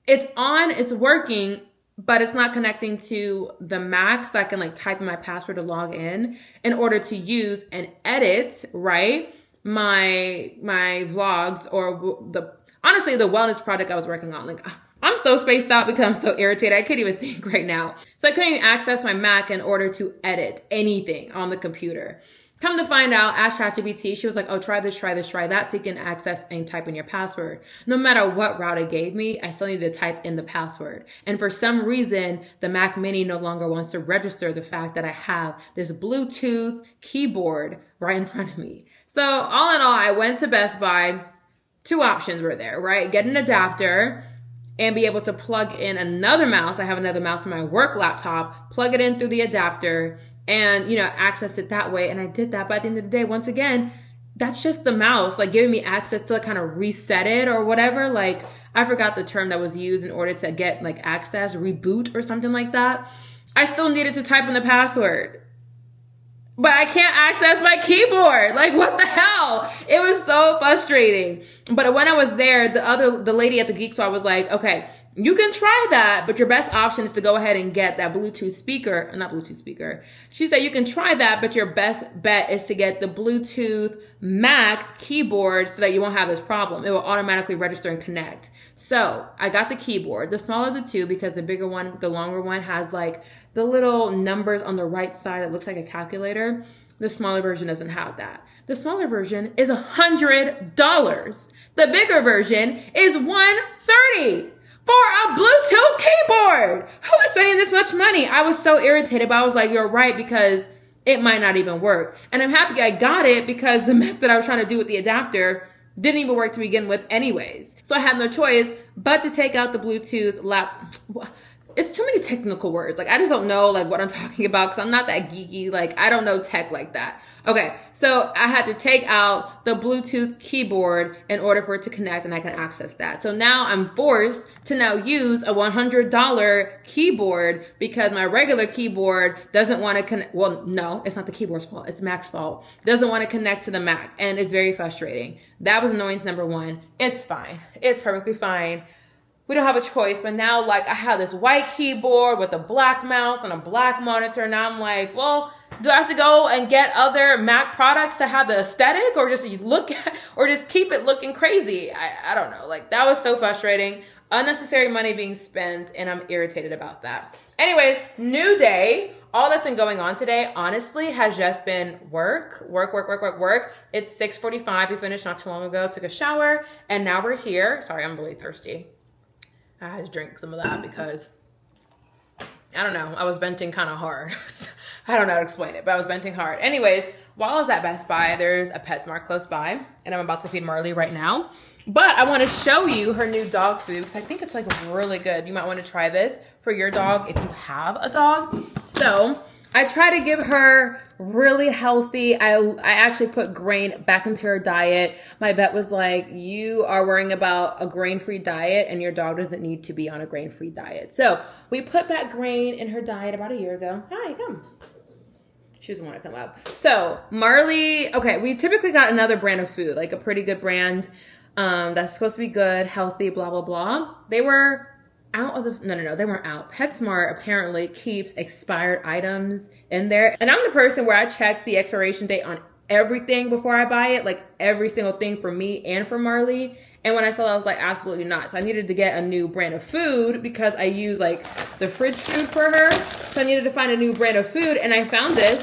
it's on, it's working, but it's not connecting to the Mac so I can like type in my password to log in order to use and edit, right, my vlogs or honestly the wellness product I was working on. Like, I'm so spaced out because I'm so irritated. I can't even think right now. So I couldn't even access my Mac in order to edit anything on the computer. Come to find out, ask ChatGPT, she was like, oh, try this, try that, so you can access and type in your password. No matter what route it gave me, I still needed to type in the password. And for some reason, the Mac Mini no longer wants to register the fact that I have this Bluetooth keyboard right in front of me. So all in all, I went to Best Buy. 2 options were there, right? Get an adapter and be able to plug in another mouse. I have another mouse on my work laptop, plug it in through the adapter, and, you know, access it that way. And I did that. But at the end of the day, once again, that's just the mouse, like giving me access to like kind of reset it or whatever. Like, I forgot the term that was used in order to get like access, reboot or something like that. I still needed to type in the password, but I can't access my keyboard. Like, what the hell? It was so frustrating. But when I was there, the lady at the Geek Store was like, okay, you can try that, but your best option is to go ahead and get that Bluetooth speaker, not Bluetooth speaker. She said you can try that, but your best bet is to get the Bluetooth Mac keyboard so that you won't have this problem. It will automatically register and connect. So I got the keyboard, the smaller of the two, because the bigger one, the longer one has like the little numbers on the right side that looks like a calculator. The smaller version doesn't have that. The smaller version is $100. The bigger version is $130. For a Bluetooth keyboard. Who is spending this much money? I was so irritated, but I was like, you're right, because it might not even work. And I'm happy I got it because the method I was trying to do with the adapter didn't even work to begin with anyways. So I had no choice but to take out the Bluetooth It's too many technical words. Like, I just don't know like what I'm talking about because I'm not that geeky. Like, I don't know tech like that. Okay, so I had to take out the Bluetooth keyboard in order for it to connect and I can access that. So now I'm forced to now use a $100 keyboard because my regular keyboard doesn't want to connect. Well, no, it's not the keyboard's fault. It's Mac's fault. Doesn't want to connect to the Mac, and it's very frustrating. That was annoyance number 1. It's fine. It's perfectly fine. We don't have a choice, but now like I have this white keyboard with a black mouse and a black monitor. Now I'm like, well, do I have to go and get other Mac products to have the aesthetic or just keep it looking crazy? I don't know. Like, that was so frustrating. Unnecessary money being spent, and I'm irritated about that. Anyways, new day. All that's been going on today, honestly, has just been work. It's 6:45. We finished not too long ago, took a shower, and now we're here. Sorry, I'm really thirsty. I had to drink some of that because, I don't know, I was venting kind of hard. I don't know how to explain it, but I was venting hard. Anyways, while I was at Best Buy, there's a PetSmart close by, and I'm about to feed Marley right now. But I want to show you her new dog food because I think it's like really good. You might want to try this for your dog if you have a dog. So I try to give her really healthy. I actually put grain back into her diet. My vet was like, you are worrying about a grain-free diet and your dog doesn't need to be on a grain-free diet. So we put back grain in her diet about a year ago. Hi, come. She doesn't want to come up. So Marley, okay, we typically got another brand of food, like a pretty good brand that's supposed to be good, healthy, blah, blah, blah. They were out of the, no, they weren't out. PetSmart apparently keeps expired items in there. And I'm the person where I check the expiration date on everything before I buy it, like every single thing for me and for Marley. And when I saw that, I was like, absolutely not. So I needed to get a new brand of food because I use like the fridge food for her. So I needed to find a new brand of food, and I found this.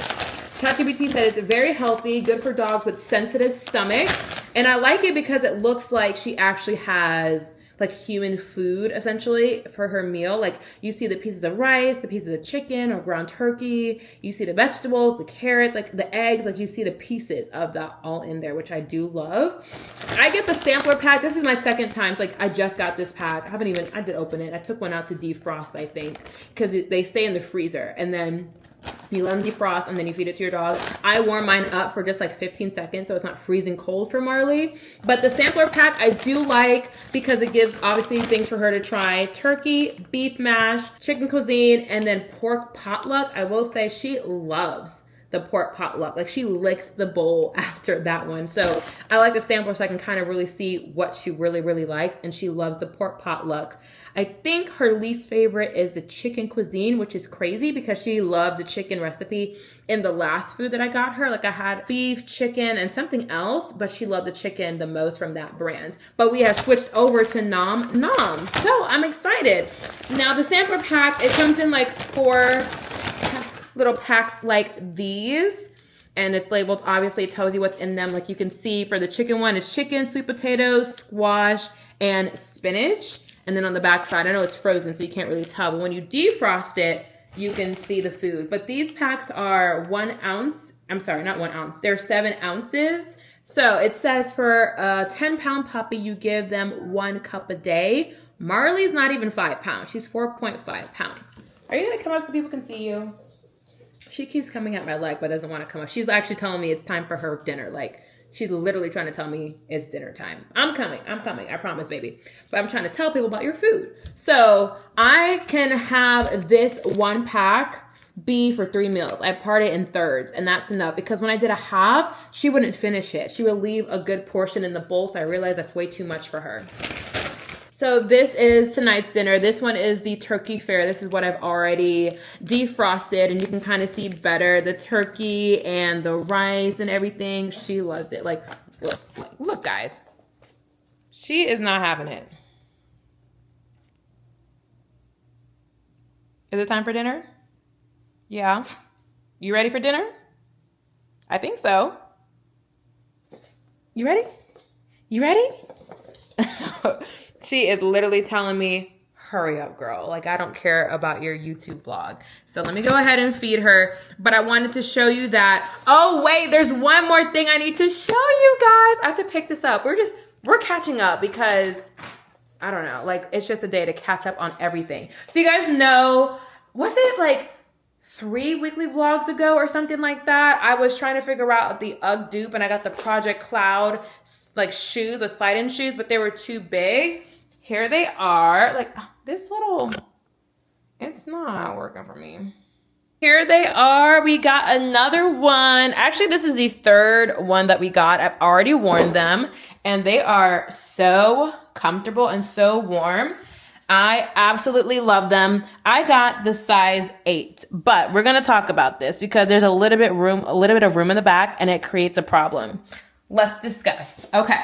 ChatGPT said it's very healthy, good for dogs with sensitive stomach. And I like it because it looks like she actually has like human food essentially for her meal. Like you see the pieces of rice, the pieces of chicken or ground turkey, you see the vegetables, the carrots, like the eggs, like you see the pieces of that all in there, which I do love. I get the sampler pack. This is my second time. It's like I just got this pack. I did open it. I took one out to defrost, I think, because they stay in the freezer, and then you let them defrost and then you feed it to your dog. I warm mine up for just like 15 seconds so it's not freezing cold for Marley. But the sampler pack I do like because it gives obviously things for her to try. Turkey, beef mash, chicken cuisine, and then pork potluck. I will say she loves the pork potluck. Like she licks the bowl after that one. So I like the sampler so I can kind of really see what she really, really likes. And she loves the pork potluck. I think her least favorite is the chicken cuisine, which is crazy because she loved the chicken recipe in the last food that I got her. Like I had beef, chicken, and something else, but she loved the chicken the most from that brand. But we have switched over to Nom Nom. So I'm excited. Now the sampler pack, it comes in like 4 little packs like these, and it's labeled, obviously it tells you what's in them. Like you can see for the chicken one, it's chicken, sweet potatoes, squash, and spinach. And then on the back side, I know it's frozen so you can't really tell, but when you defrost it, you can see the food. But these packs are 1 ounce. I'm sorry, not 1 ounce. They're 7 ounces. So it says for a 10-pound puppy, you give them 1 cup a day. Marley's not even 5 pounds. She's 4.5 pounds. Are you gonna come up so people can see you? She keeps coming at my leg, but doesn't want to come up. She's actually telling me it's time for her dinner. Like, she's literally trying to tell me it's dinner time. I'm coming, I promise, baby. But I'm trying to tell people about your food. So I can have this 1 pack be for 3 meals. I part it in thirds, and that's enough because when I did a half, she wouldn't finish it. She would leave a good portion in the bowl, so I realized that's way too much for her. So this is tonight's dinner. This one is the turkey fare. This is what I've already defrosted, and you can kind of see better the turkey and the rice and everything. She loves it. Like, look, guys. She is not having it. Is it time for dinner? Yeah. You ready for dinner? I think so. You ready? You ready? She is literally telling me, hurry up, girl. Like, I don't care about your YouTube vlog. So let me go ahead and feed her. But I wanted to show you that. Oh, wait, there's one more thing I need to show you guys. I have to pick this up. We're catching up because, I don't know, like, it's just a day to catch up on everything. So you guys know, was it like 3 weekly vlogs ago or something like that? I was trying to figure out the UGG dupe, and I got the Project Cloud like shoes, the slide-in shoes, but they were too big. Here they are. Like, this little, it's not working for me. Here they are. We got another one. Actually, this is the 3rd one that we got. I've already worn them, and they are so comfortable and so warm. I absolutely love them. I got the size 8, but we're going to talk about this because there's a little bit of room in the back, and it creates a problem. Let's discuss. Okay.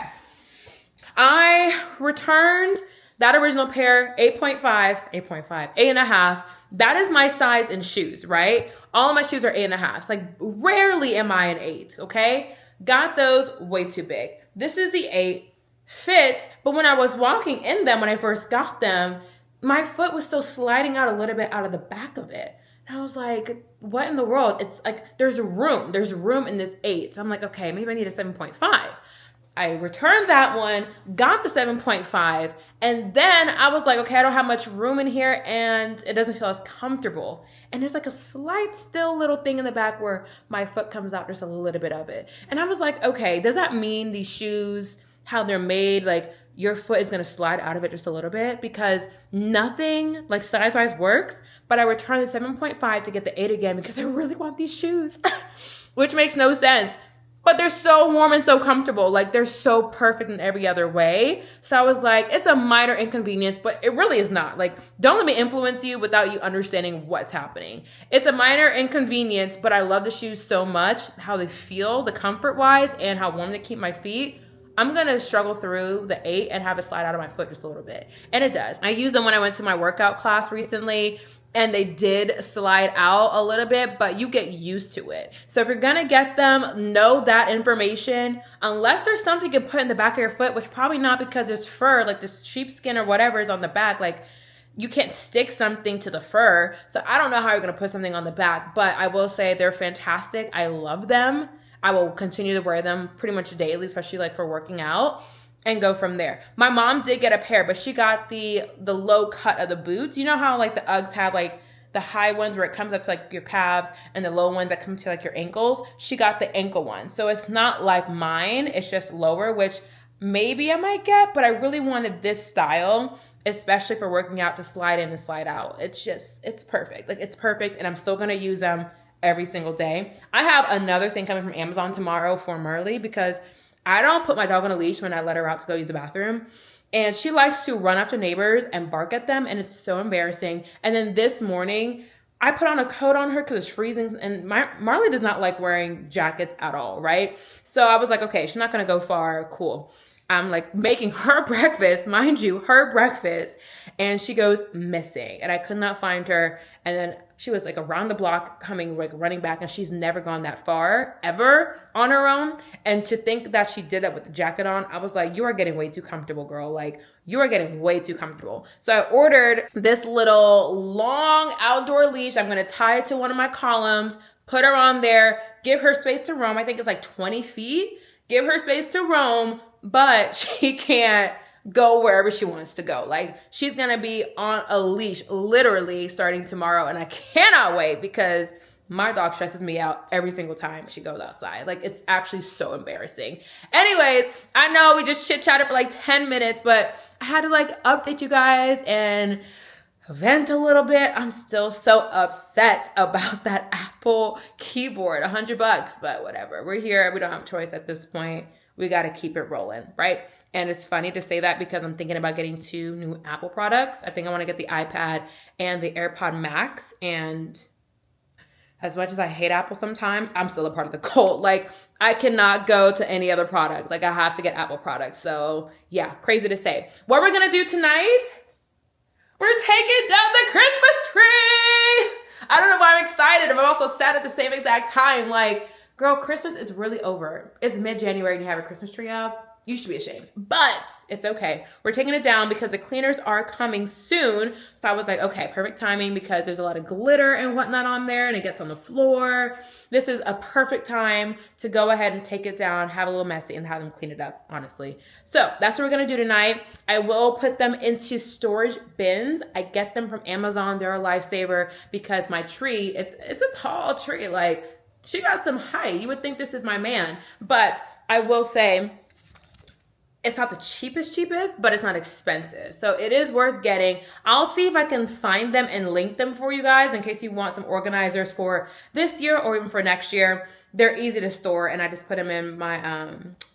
I returned that original pair, 8.5. That is my size in shoes, right? All of my shoes are 8.5. Like, rarely am I an 8, okay? Got those way too big. This is the 8. Fits, but when I was walking in them when I first got them, my foot was still sliding out a little bit out of the back of it. And I was like, what in the world? It's like, there's room in this 8. So I'm like, okay, maybe I need a 7.5. I returned that one, got the 7.5, and then I was like, okay, I don't have much room in here, and it doesn't feel as comfortable. And there's like a slight still little thing in the back where my foot comes out just a little bit of it. And I was like, okay, does that mean these shoes, how they're made, like your foot is gonna slide out of it just a little bit? Because nothing like size-wise works, but I returned the 7.5 to get the 8 again because I really want these shoes, which makes no sense. But they're so warm and so comfortable. Like, they're so perfect in every other way. So I was like, it's a minor inconvenience, but it really is not. Like, don't let me influence you without you understanding what's happening. It's a minor inconvenience, but I love the shoes so much, how they feel, the comfort-wise, and how warm they keep my feet. I'm going to struggle through the 8 and have it slide out of my foot just a little bit. And it does. I used them when I went to my workout class recently. and they did slide out a little bit, but you get used to it. So if you're gonna get them, know that information, unless there's something you can put in the back of your foot, which probably not, because there's fur, like the sheepskin or whatever is on the back, like you can't stick something to the fur. So I don't know how you're gonna put something on the back, but I will say they're fantastic. I love them. I will continue to wear them pretty much daily, especially like for working out, and go from there. My mom did get a pair, but she got the low cut of the boots. You know how like the Uggs have like the high ones where it comes up to like your calves, and the low ones that come to like your ankles? She got the ankle one. So it's not like mine, it's just lower, which maybe I might get, but I really wanted this style, especially for working out, to slide in and slide out. It's perfect. Like it's perfect, and I'm still gonna use them every single day. I have another thing coming from Amazon tomorrow for Marley, because I don't put my dog on a leash when I let her out to go use the bathroom. And she likes to run after neighbors and bark at them, and it's so embarrassing. And then this morning, I put on a coat on her because it's freezing, and Marley does not like wearing jackets at all, right? So I was like, okay, she's not gonna go far, cool. I'm like making her breakfast, mind you, her breakfast, and she goes missing, and I could not find her. And then she was like around the block coming, like running back, and she's never gone that far ever on her own. And to think that she did that with the jacket on, I was like, you are getting way too comfortable, girl. Like you are getting way too comfortable. So I ordered this little long outdoor leash. I'm gonna tie it to one of my columns, put her on there, give her space to roam. I think it's like 20 feet. Give her space to roam, but she can't go wherever she wants to go. Like she's gonna be on a leash literally starting tomorrow, and I cannot wait, because my dog stresses me out every single time she goes outside. Like it's actually so embarrassing. Anyways, I know we just chit chatted for like 10 minutes, but I had to like update you guys and vent a little bit. I'm still so upset about that Apple keyboard, $100, but whatever. We're here. We don't have a choice at this point. We got to keep it rolling, right? And it's funny to say that because I'm thinking about getting 2 new Apple products. I think I want to get the iPad and the AirPod Max. And as much as I hate Apple sometimes, I'm still a part of the cult. Like I cannot go to any other products. Like I have to get Apple products. So yeah, crazy to say. What we're going to do tonight, we're taking down the Christmas tree. I don't know why I'm excited, but I'm also sad at the same exact time. Like, girl, Christmas is really over. It's mid-January and you have a Christmas tree up. You should be ashamed, but it's okay. We're taking it down because the cleaners are coming soon. So I was like, okay, perfect timing, because there's a lot of glitter and whatnot on there and it gets on the floor. This is a perfect time to go ahead and take it down, have a little messy, and have them clean it up, honestly. So that's what we're gonna do tonight. I will put them into storage bins. I get them from Amazon. They're a lifesaver because my tree, it's a tall tree. Like she got some height. You would think this is my man, but I will say, it's not the cheapest, but it's not expensive. So it is worth getting. I'll see if I can find them and link them for you guys in case you want some organizers for this year or even for next year. They're easy to store, and I just put them in my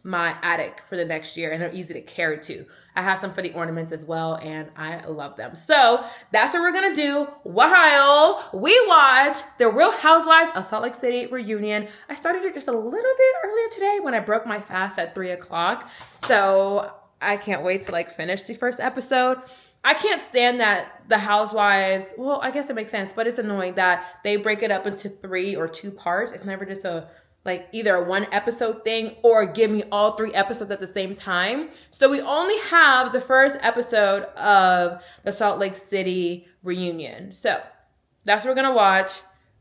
my attic for the next year, and they're easy to carry too. I have some for the ornaments as well, and I love them. So that's what we're gonna do while we watch the Real Housewives of Salt Lake City reunion. I started it just a little bit earlier today when I broke my fast at 3 o'clock. So I can't wait to like finish the first episode. I can't stand that the Housewives, well, I guess it makes sense, but it's annoying that they break it up into 3 or 2 parts. It's never just like either a 1 episode thing or give me all 3 episodes at the same time. So we only have the first episode of the Salt Lake City reunion. So that's what we're gonna watch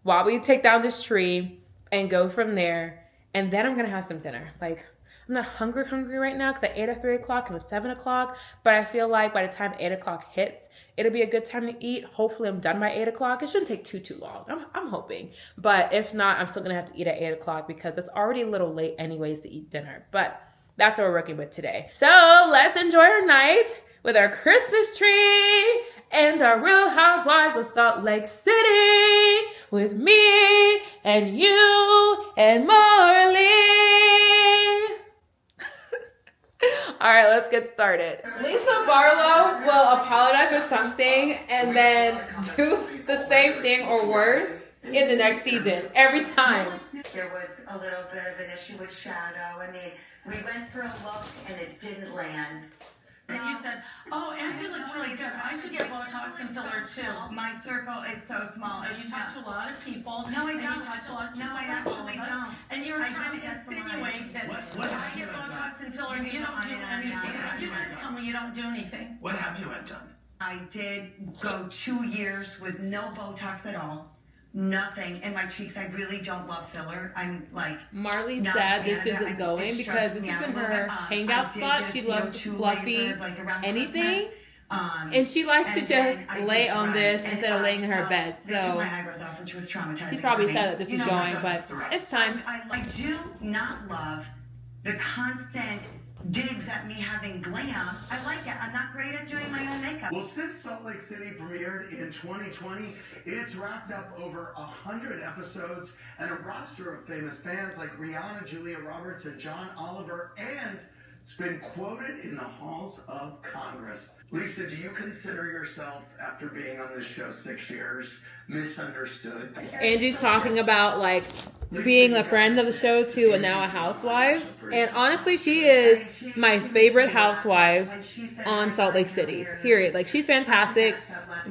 while we take down this tree and go from there. And then I'm gonna have some dinner. Like, I'm not hungry right now because I ate at 3 o'clock and it's 7 o'clock. But I feel like by the time 8 o'clock hits, it'll be a good time to eat. Hopefully I'm done by 8 o'clock. It shouldn't take too long. I'm hoping. But if not, I'm still going to have to eat at 8 o'clock because it's already a little late anyways to eat dinner. But that's what we're working with today. So let's enjoy our night with our Christmas tree and our Real Housewives of Salt Lake City with me and you and Marley. All right, let's get started. Lisa Barlow will apologize for something and then do the same thing or worse in the next season every time. There was a little bit of an issue with Shadow, and we went for a look and it didn't land. And you said, oh, Angie looks really good. I should get Botox and filler too. My circle is so small. And you talk to a lot of people. No, I don't. You talk to a lot of people. No, I actually don't. And you were trying to insinuate that when I get Botox and filler, you don't do anything. You didn't tell me you don't do anything. What have you done? I did go 2 years with no Botox at all. Nothing in my cheeks. I really don't love filler. I'm like Marley sad this isn't going because this has been her hangout spot. She loves fluffy anything. And she likes to just lay on this instead of laying in her bed. So she's probably sad that this is going, but it's time. I do not love the constant digs at me having glam. I like it. I'm not great at doing my own makeup. Well, since Salt Lake City premiered in 2020, it's racked up over 100 episodes and a roster of famous fans like Rihanna, Julia Roberts, and John Oliver, and it's been quoted in the halls of Congress. Lisa, do you consider yourself, after being on this show 6 years, misunderstood? Angie's talking about like being a friend of the show too and now a housewife. And honestly, she is my favorite housewife on Salt Lake City, period. Like, she's fantastic,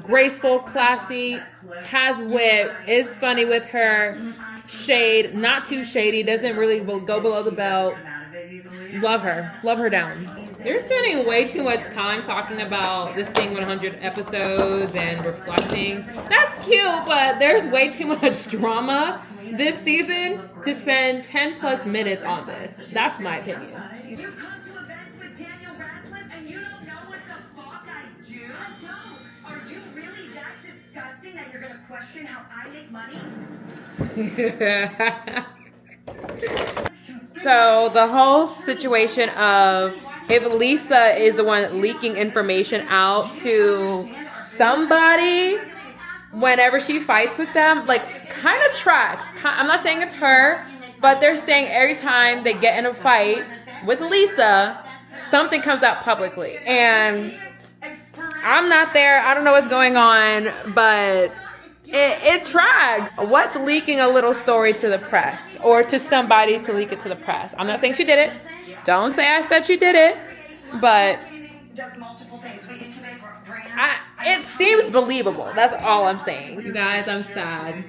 graceful, classy, has wit, is funny with her, shade, not too shady, doesn't really go below the belt. Love her down. They're spending way too much time talking about this being 100 episodes and reflecting. That's cute, but there's way too much drama this season to spend 10 plus minutes on this. That's my opinion. You've come to events with Daniel Radcliffe and you don't know what the fuck I do? I don't. Are you really that disgusting that you're gonna question how I make money? So the whole situation of if Lisa is the one leaking information out to somebody whenever she fights with them, like, kind of tracks. I'm not saying it's her, but they're saying every time they get in a fight with Lisa, something comes out publicly. And I'm not there. I don't know what's going on, but it tracks. What's leaking a little story to the press or to somebody to leak it to the press? I'm not saying she did it. Don't say I said she did it, but it seems believable. That's all I'm saying. You guys, I'm sad.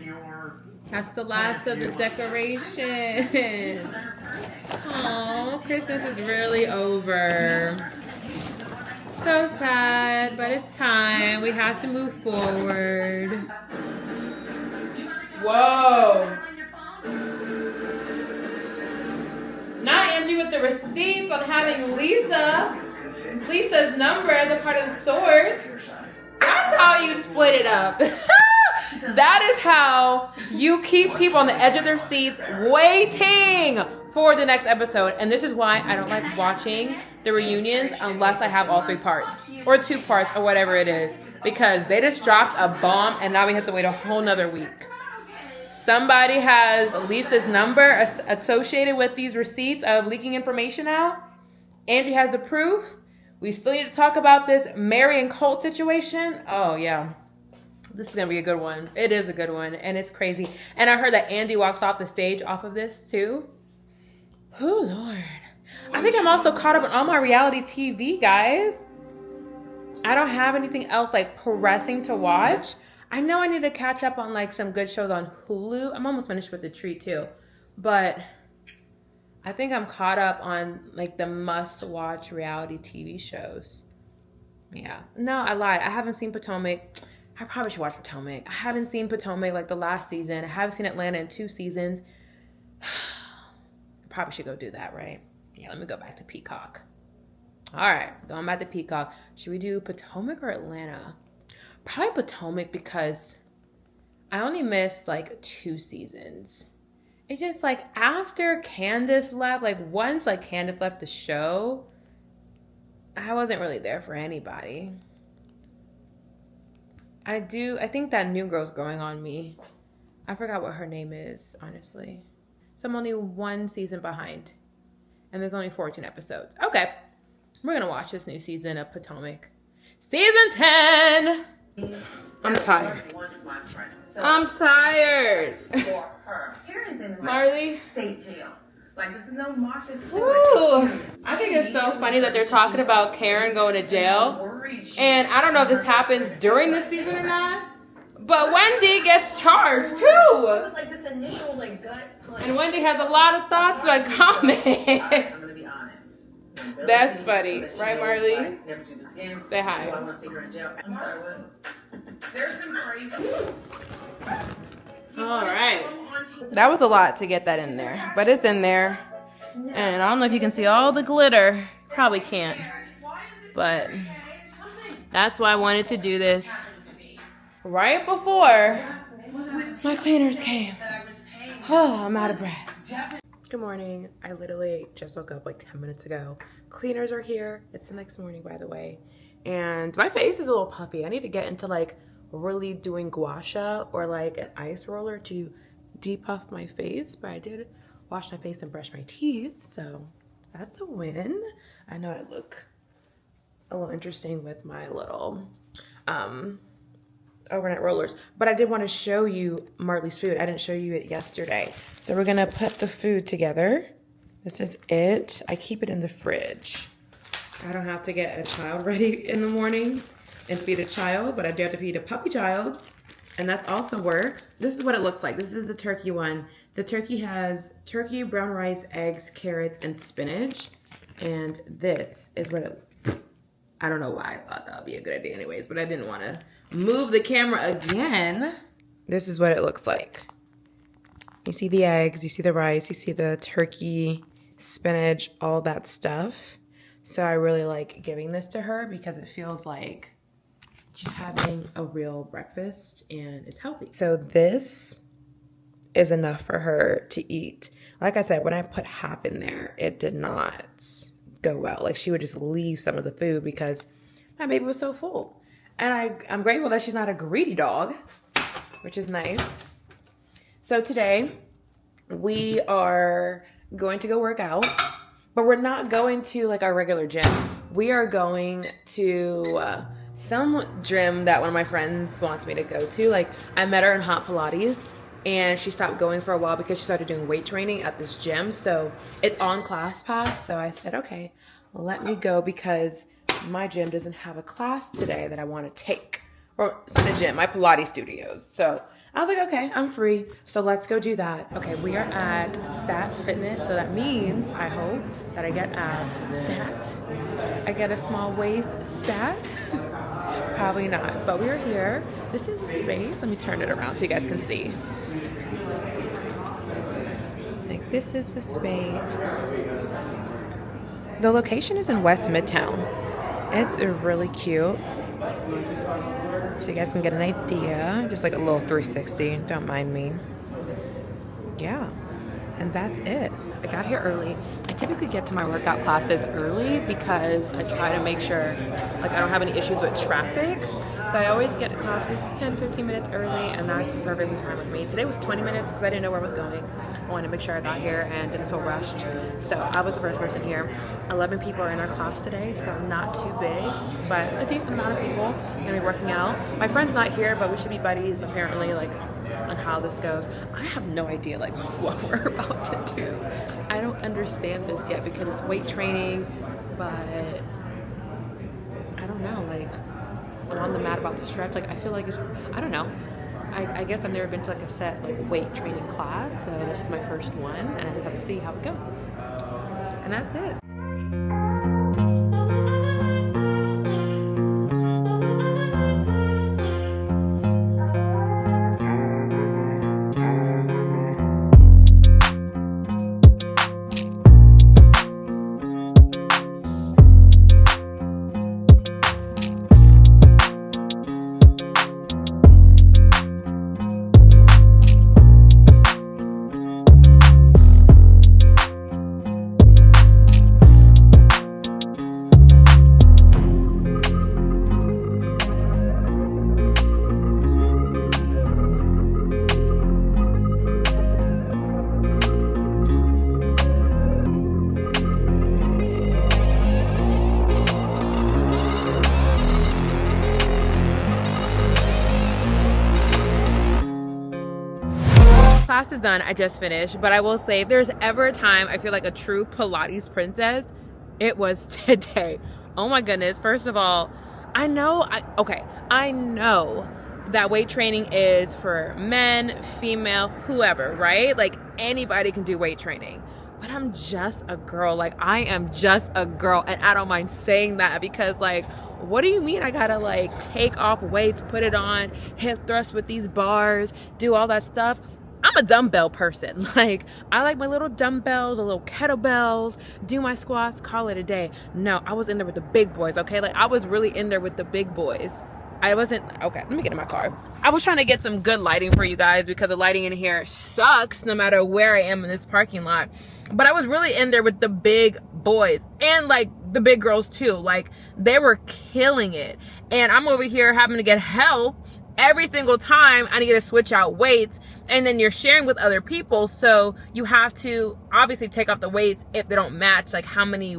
That's the last of the decorations. Oh, Christmas is really over. So sad, but it's time. We have to move forward. Whoa. Not Angie with the receipts on having Lisa's number as a part of the source. That's how you split it up. That is how you keep people on the edge of their seats waiting for the next episode. And this is why I don't like watching the reunions unless I have all 3 parts or 2 parts or whatever it is, because they just dropped a bomb and now we have to wait a whole nother week. Somebody has Lisa's number associated with these receipts of leaking information out. Angie has the proof. We still need to talk about this Mary and Colt situation. Oh, yeah. This is going to be a good one. It is a good one, and it's crazy. And I heard that Andy walks off the stage off of this, too. Oh, Lord. I think I'm also caught up on all my reality TV, guys. I don't have anything else, like, pressing to watch. I know I need to catch up on, like, some good shows on Hulu. I'm almost finished with The Tree, too. But I think I'm caught up on, like, the must-watch reality TV shows. Yeah. No, I lied. I haven't seen Potomac. I probably should watch Potomac. I haven't seen Potomac, like, the last season. I haven't seen Atlanta in 2 seasons. Probably should go do that, right? Yeah, let me go back to Peacock. All right, going back to Peacock. Should we do Potomac or Atlanta? Probably Potomac, because I only missed, like, 2 seasons. It's just, like, after Candace left, like, once, like, Candace left the show, I wasn't really there for anybody. I think that new girl's growing on me. I forgot what her name is, honestly. So I'm only 1 season behind. And there's only 14 episodes. Okay. We're going to watch this new season of Potomac. Season 10! I'm tired. I'm tired. For her. Here is in Marley? state jail. Like, this is no Martha Stewart. Ooh, I think it's so funny that they're talking about Karen going to jail. And I don't know if this happens during the season or not, but Wendy gets charged too. It was like this initial like gut punch. And Wendy has a lot of thoughts on comments. I'm gonna be honest. That's funny, right, Marley? Never to the skin. Say hi. Do I want to see her in jail? I'm sorry, what? There's some crazy. All right. That was a lot to get that in there, but it's in there. And I don't know if you can see all the glitter. Probably can't. But that's why I wanted to do this right before my cleaners came. Oh, I'm out of breath. Good morning. I literally just woke up like 10 minutes ago. Cleaners are here. It's the next morning, by the way. And my face is a little puffy. I need to get into like really doing gua sha or like an ice roller to depuff my face, but I did wash my face and brush my teeth, so that's a win. I know I look a little interesting with my little overnight rollers, but I did want to show you Marley's food. I didn't show you it yesterday, so we're gonna put the food together. This is it. I keep it in the fridge. I don't have to get a child ready in the morning and feed a child, but I do have to feed a puppy child, and that's also work. This is what it looks like. This is the turkey one. The turkey has turkey, brown rice, eggs, carrots, and spinach. And this is what it, I don't know why I thought that would be a good idea anyways, but I didn't want to move the camera again. This is what it looks like. You see the eggs, you see the rice, you see the turkey, spinach, all that stuff. So I really like giving this to her because it feels like she's having a real breakfast and it's healthy. So this is enough for her to eat. Like I said, when I put half in there, it did not go well. Like she would just leave some of the food because my baby was so full. And I'm grateful that she's not a greedy dog, which is nice. So today we are going to go work out, but we're not going to like our regular gym. We are going to some gym that one of my friends wants me to go to. Like I met her in Hot Pilates and she stopped going for a while because she started doing weight training at this gym. So it's on class pass. So I said, okay, well, let me go because my gym doesn't have a class today that I want to take. Or it's not the gym, my Pilates studios. So I was like, okay, I'm free. So let's go do that. Okay, we are at Stat Fitness. So that means, I hope, that I get abs stat. I get a small waist stat. Probably not, but we're here. This is a space. Let me turn it around so you guys can see. Like this is the space. The location is in West Midtown. It's really cute. So you guys can get an idea. Just like a little 360, don't mind me. Yeah, and that's it. I got here early. I typically get to my workout classes early because I try to make sure like I don't have any issues with traffic. So I always get to classes 10-15 minutes early, and that's perfectly fine with me. Today was 20 minutes because I didn't know where I was going. I wanted to make sure I got here and didn't feel rushed. So I was the first person here. 11 people are in our class today, so not too big, but a decent amount of people gonna be working out. My friend's not here, but we should be buddies apparently, like on how this goes. I have no idea like what we're about to do. I don't understand this yet because it's weight training, but I don't know, like I'm on the mat about to stretch. Like I feel like it's, I don't know. I guess I've never been to like a set like weight training class, so this is my first one, and I just have to see how it goes. And that's it. class is done. I just finished, but I will say if there's ever a time I feel like a true Pilates princess, it was today. Oh my goodness. First of all, I know that weight training is for men, female, whoever, right? Like anybody can do weight training. But I'm just a girl. Like I am just a girl, and I don't mind saying that because like, what do you mean I gotta like take off weights, put it on, hip thrust with these bars, do all that stuff? I'm a dumbbell person. Like I like my little dumbbells, a little kettlebells, do my squats, call it a day. No, I was in there with the big boys, okay? Like I was really in there with the big boys. I wasn't, okay, let me get in my car. I was trying to get some good lighting for you guys because the lighting in here sucks no matter where I am in this parking lot. But I was really in there with the big boys and like the big girls too. Like they were killing it. And I'm over here having to get help every single time I need to switch out weights. And then you're sharing with other people. So you have to obviously take off the weights if they don't match like how many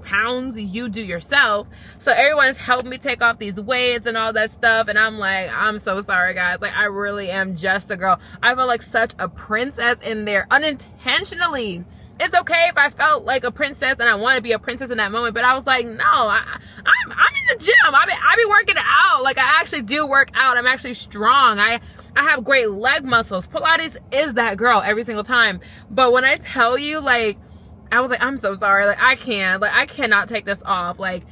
pounds you do yourself. So everyone's helping me take off these weights and all that stuff, and I'm like, I'm so sorry guys, like I really am just a girl. I feel like such a princess in there unintentionally. It's okay if I felt like a princess and I want to be a princess in that moment, but I was like, no, I'm in the gym. I be working out. Like I actually do work out. I'm actually strong. I have great leg muscles. Pilates is that girl every single time. But when I tell you, like, I was like, I'm so sorry. Like, I cannot take this off. Like,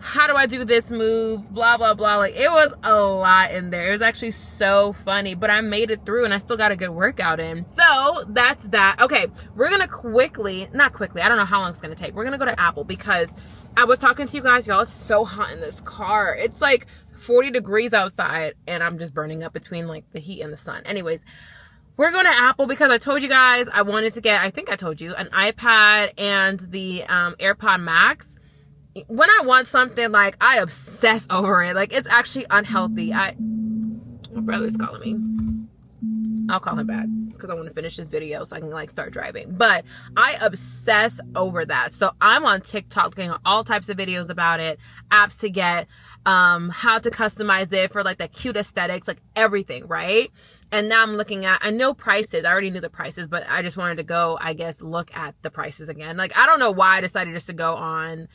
how do I do this move? Blah, blah, blah. Like, it was a lot in there. It was actually so funny, but I made it through and I still got a good workout in. So that's that. Okay. We're going to not quickly. I don't know how long it's going to take. We're going to go to Apple because I was talking to you guys. Y'all, it's so hot in this car. It's like 40 degrees outside and I'm just burning up between like the heat and the sun. Anyways, we're going to Apple because I told you guys I wanted to get, I think I told you, an iPad and the AirPod Max. When I want something, like, I obsess over it. Like, it's actually unhealthy. My brother's calling me. I'll call him back because I want to finish this video so I can, like, start driving. But I obsess over that. So I'm on TikTok looking at all types of videos about it, apps to get, how to customize it for, like, the cute aesthetics, like, everything, right? And now I'm looking at, I know prices. I already knew the prices, but I just wanted to go, I guess, look at the prices again. Like, I don't know why I decided just to go on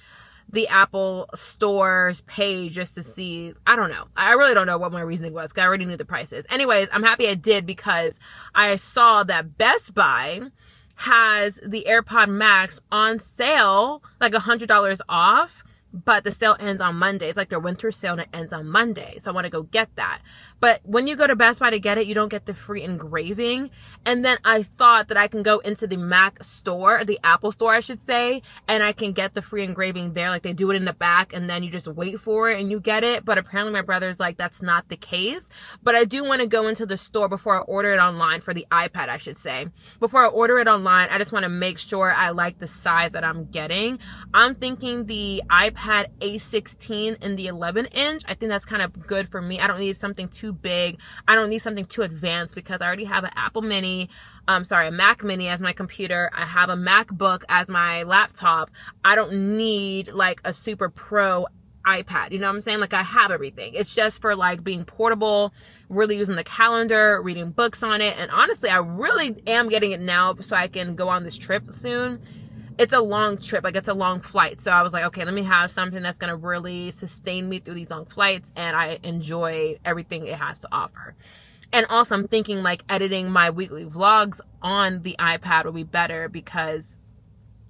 the Apple Store's page just to see. I don't know. I really don't know what my reasoning was because I already knew the prices. Anyways, I'm happy I did because I saw that Best Buy has the AirPod Max on sale, like $100 off. But the sale ends on Monday. It's like their winter sale and it ends on Monday. So I want to go get that. But when you go to Best Buy to get it, you don't get the free engraving. And then I thought that I can go into the Mac store, the Apple store, I should say, and I can get the free engraving there. Like they do it in the back and then you just wait for it and you get it. But apparently my brother's like, that's not the case. But I do want to go into the store before I order it online for the iPad, I should say. Before I order it online, I just want to make sure I like the size that I'm getting. I'm thinking the iPad A16 in the 11-inch. I think that's kind of good for me. I don't need something too big. I don't need something too advanced because I already have an a Mac Mini as my computer. I have a MacBook as my laptop. I don't need like a super pro iPad. You know what I'm saying? Like I have everything. It's just for like being portable, really using the calendar, reading books on it. And honestly, I really am getting it now so I can go on this trip soon. It's a long trip, like it's a long flight. So I was like, okay, let me have something that's going to really sustain me through these long flights. And I enjoy everything it has to offer. And also I'm thinking like editing my weekly vlogs on the iPad would be better because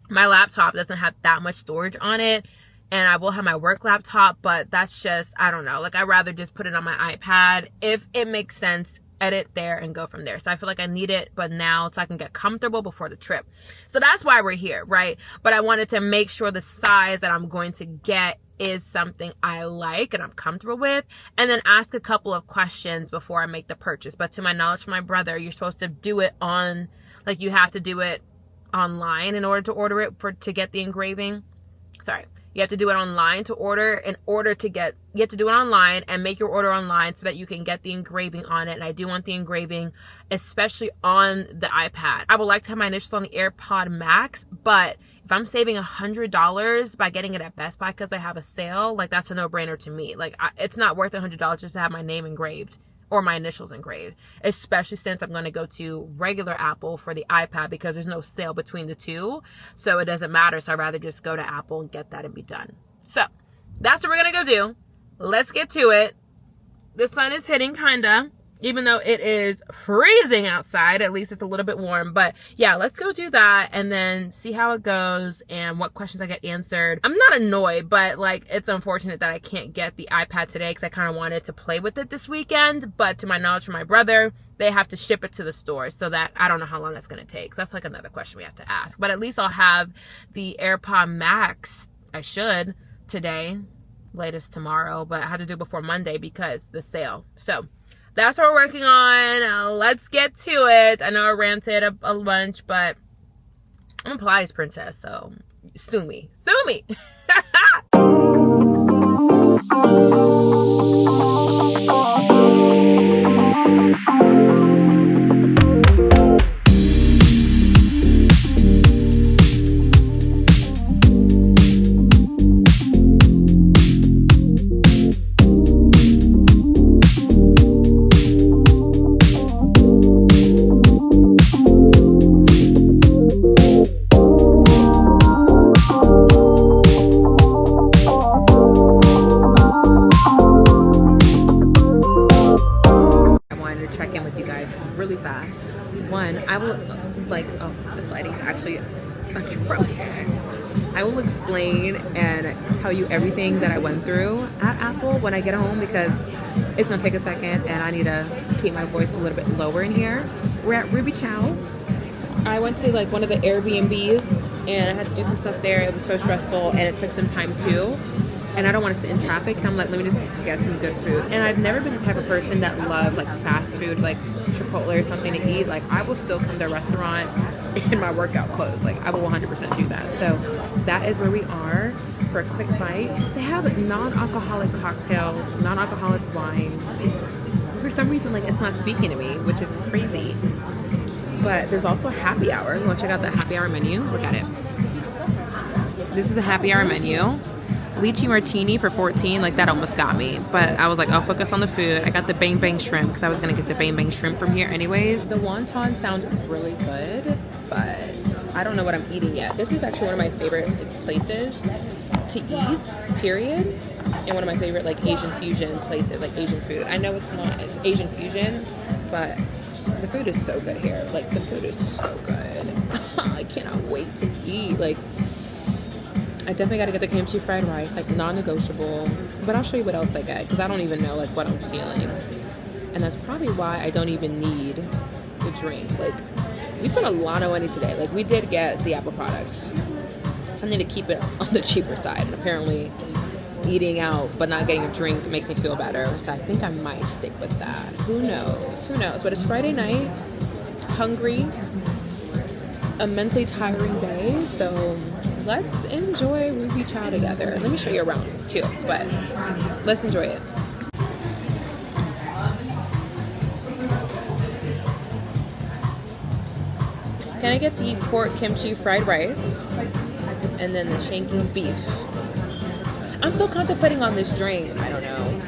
my laptop doesn't have that much storage on it. And I will have my work laptop, but that's just, I don't know. Like I'd rather just put it on my iPad if it makes sense. Edit there and go from there. So I feel like I need it, but now so I can get comfortable before the trip. So that's why we're here, right? But I wanted to make sure the size that I'm going to get is something I like and I'm comfortable with, and then ask a couple of questions before I make the purchase. But to my knowledge from my brother, you're supposed to do it on, like you have to do it online in order to order it to get the engraving. Sorry. You have to do it online to order. You have to do it online and make your order online so that you can get the engraving on it. And I do want the engraving, especially on the iPad. I would like to have my initials on the AirPod Max, but if I'm saving $100 by getting it at Best Buy because I have a sale, like that's a no-brainer to me. Like it's not worth $100 just to have my name engraved or my initials engraved, especially since I'm going to go to regular Apple for the iPad because there's no sale between the two. So it doesn't matter. So I'd rather just go to Apple and get that and be done. So that's what we're going to go do. Let's get to it. The sun is hitting kinda, even though it is freezing outside. At least it's a little bit warm. But yeah, let's go do that and then see how it goes and what questions I get answered. I'm not annoyed, but like, it's unfortunate that I can't get the iPad today because I kind of wanted to play with it this weekend. But to my knowledge from my brother, they have to ship it to the store, so that I don't know how long it's going to take. That's like another question we have to ask. But at least I'll have the AirPod Max, I should, today, latest tomorrow. But I had to do it before Monday because the sale. So that's what we're working on. Let's get to it. I know I ranted a bunch, but I'm a Pilates princess, so sue me. Sue me. Really fast. One, I will like, oh, the sliding's actually atrocious. I will explain and tell you everything that I went through at Apple when I get home because it's gonna take a second and I need to keep my voice a little bit lower in here. We're at Ruby Chow. I went to like one of the Airbnbs and I had to do some stuff there. It was so stressful and it took some time too. And I don't want to sit in traffic, so I'm like, let me just get some good food. And I've never been the type of person that loves like fast food, like Chipotle or something to eat. Like I will still come to a restaurant in my workout clothes. Like I will 100% do that. So that is where we are for a quick bite. They have non-alcoholic cocktails, non-alcoholic wine. For some reason, like it's not speaking to me, which is crazy. But there's also a happy hour. You want to check out the happy hour menu? Look at it. This is a happy hour menu. Lychee martini for $14, like that almost got me. But I was like, I'll focus on the food. I got the bang bang shrimp because I was gonna get the bang bang shrimp from here anyways. The wontons sound really good, but I don't know what I'm eating yet. This is actually one of my favorite places to eat, period. And one of my favorite like Asian fusion places, like Asian food. I know it's Asian fusion, but the food is so good here. Like the food is so good. I cannot wait to eat. Like I definitely got to get the kimchi fried rice, like non-negotiable. But I'll show you what else I get because I don't even know like what I'm feeling. And that's probably why I don't even need the drink. Like we spent a lot of money today. Like we did get the Apple products. So I need to keep it on the cheaper side. And apparently eating out but not getting a drink makes me feel better. So I think I might stick with that. Who knows? Who knows? But it's Friday night. Hungry. A mentally tiring day. So let's enjoy Ruby Chow together. Let me show you around too, but let's enjoy it. Can I get the pork kimchi fried rice and then the shanking beef? I'm still contemplating on this drink. I don't know.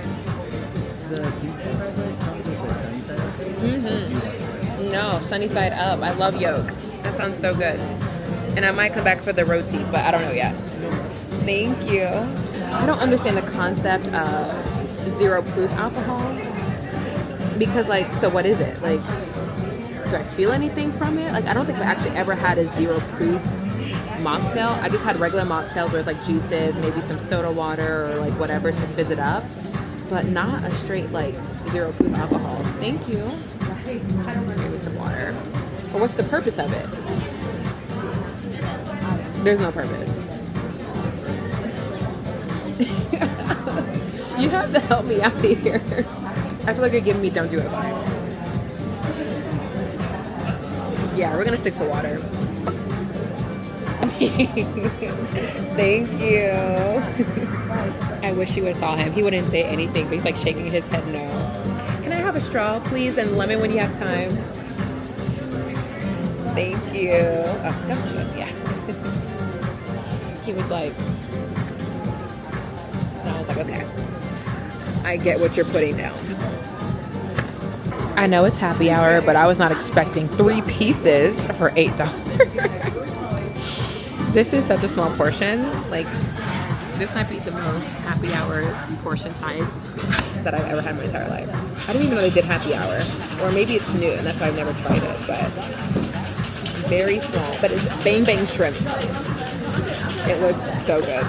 The beef fried rice sounds like sunny side up. No, sunny side up. I love yolk. That sounds so good. And I might come back for the roti, but I don't know yet. Thank you. I don't understand the concept of zero proof alcohol. Because like, so what is it? Like, do I feel anything from it? Like, I don't think I've actually ever had a zero proof mocktail. I just had regular mocktails where it's like juices, maybe some soda water or like whatever to fizz it up. But not a straight like zero proof alcohol. Thank you. Maybe some water. Or what's the purpose of it? There's no purpose. You have to help me out here. I feel like you're giving me don't do it vibes. Yeah, we're gonna stick to water. Thank you. I wish you would have saw him. He wouldn't say anything, but he's like shaking his head no. Can I have a straw, please, and lemon when you have time? Thank you. Oh, gotcha. Yeah. He was like, and I was like, okay, I get what you're putting down. I know it's happy hour, but I was not expecting 3 pieces for $8. This is such a small portion. Like, this might be the most happy hour portion size that I've ever had in my entire life. I didn't even know they did happy hour. Or maybe it's new and that's why I've never tried it, but very small. But it's bang bang shrimp. It looks so good.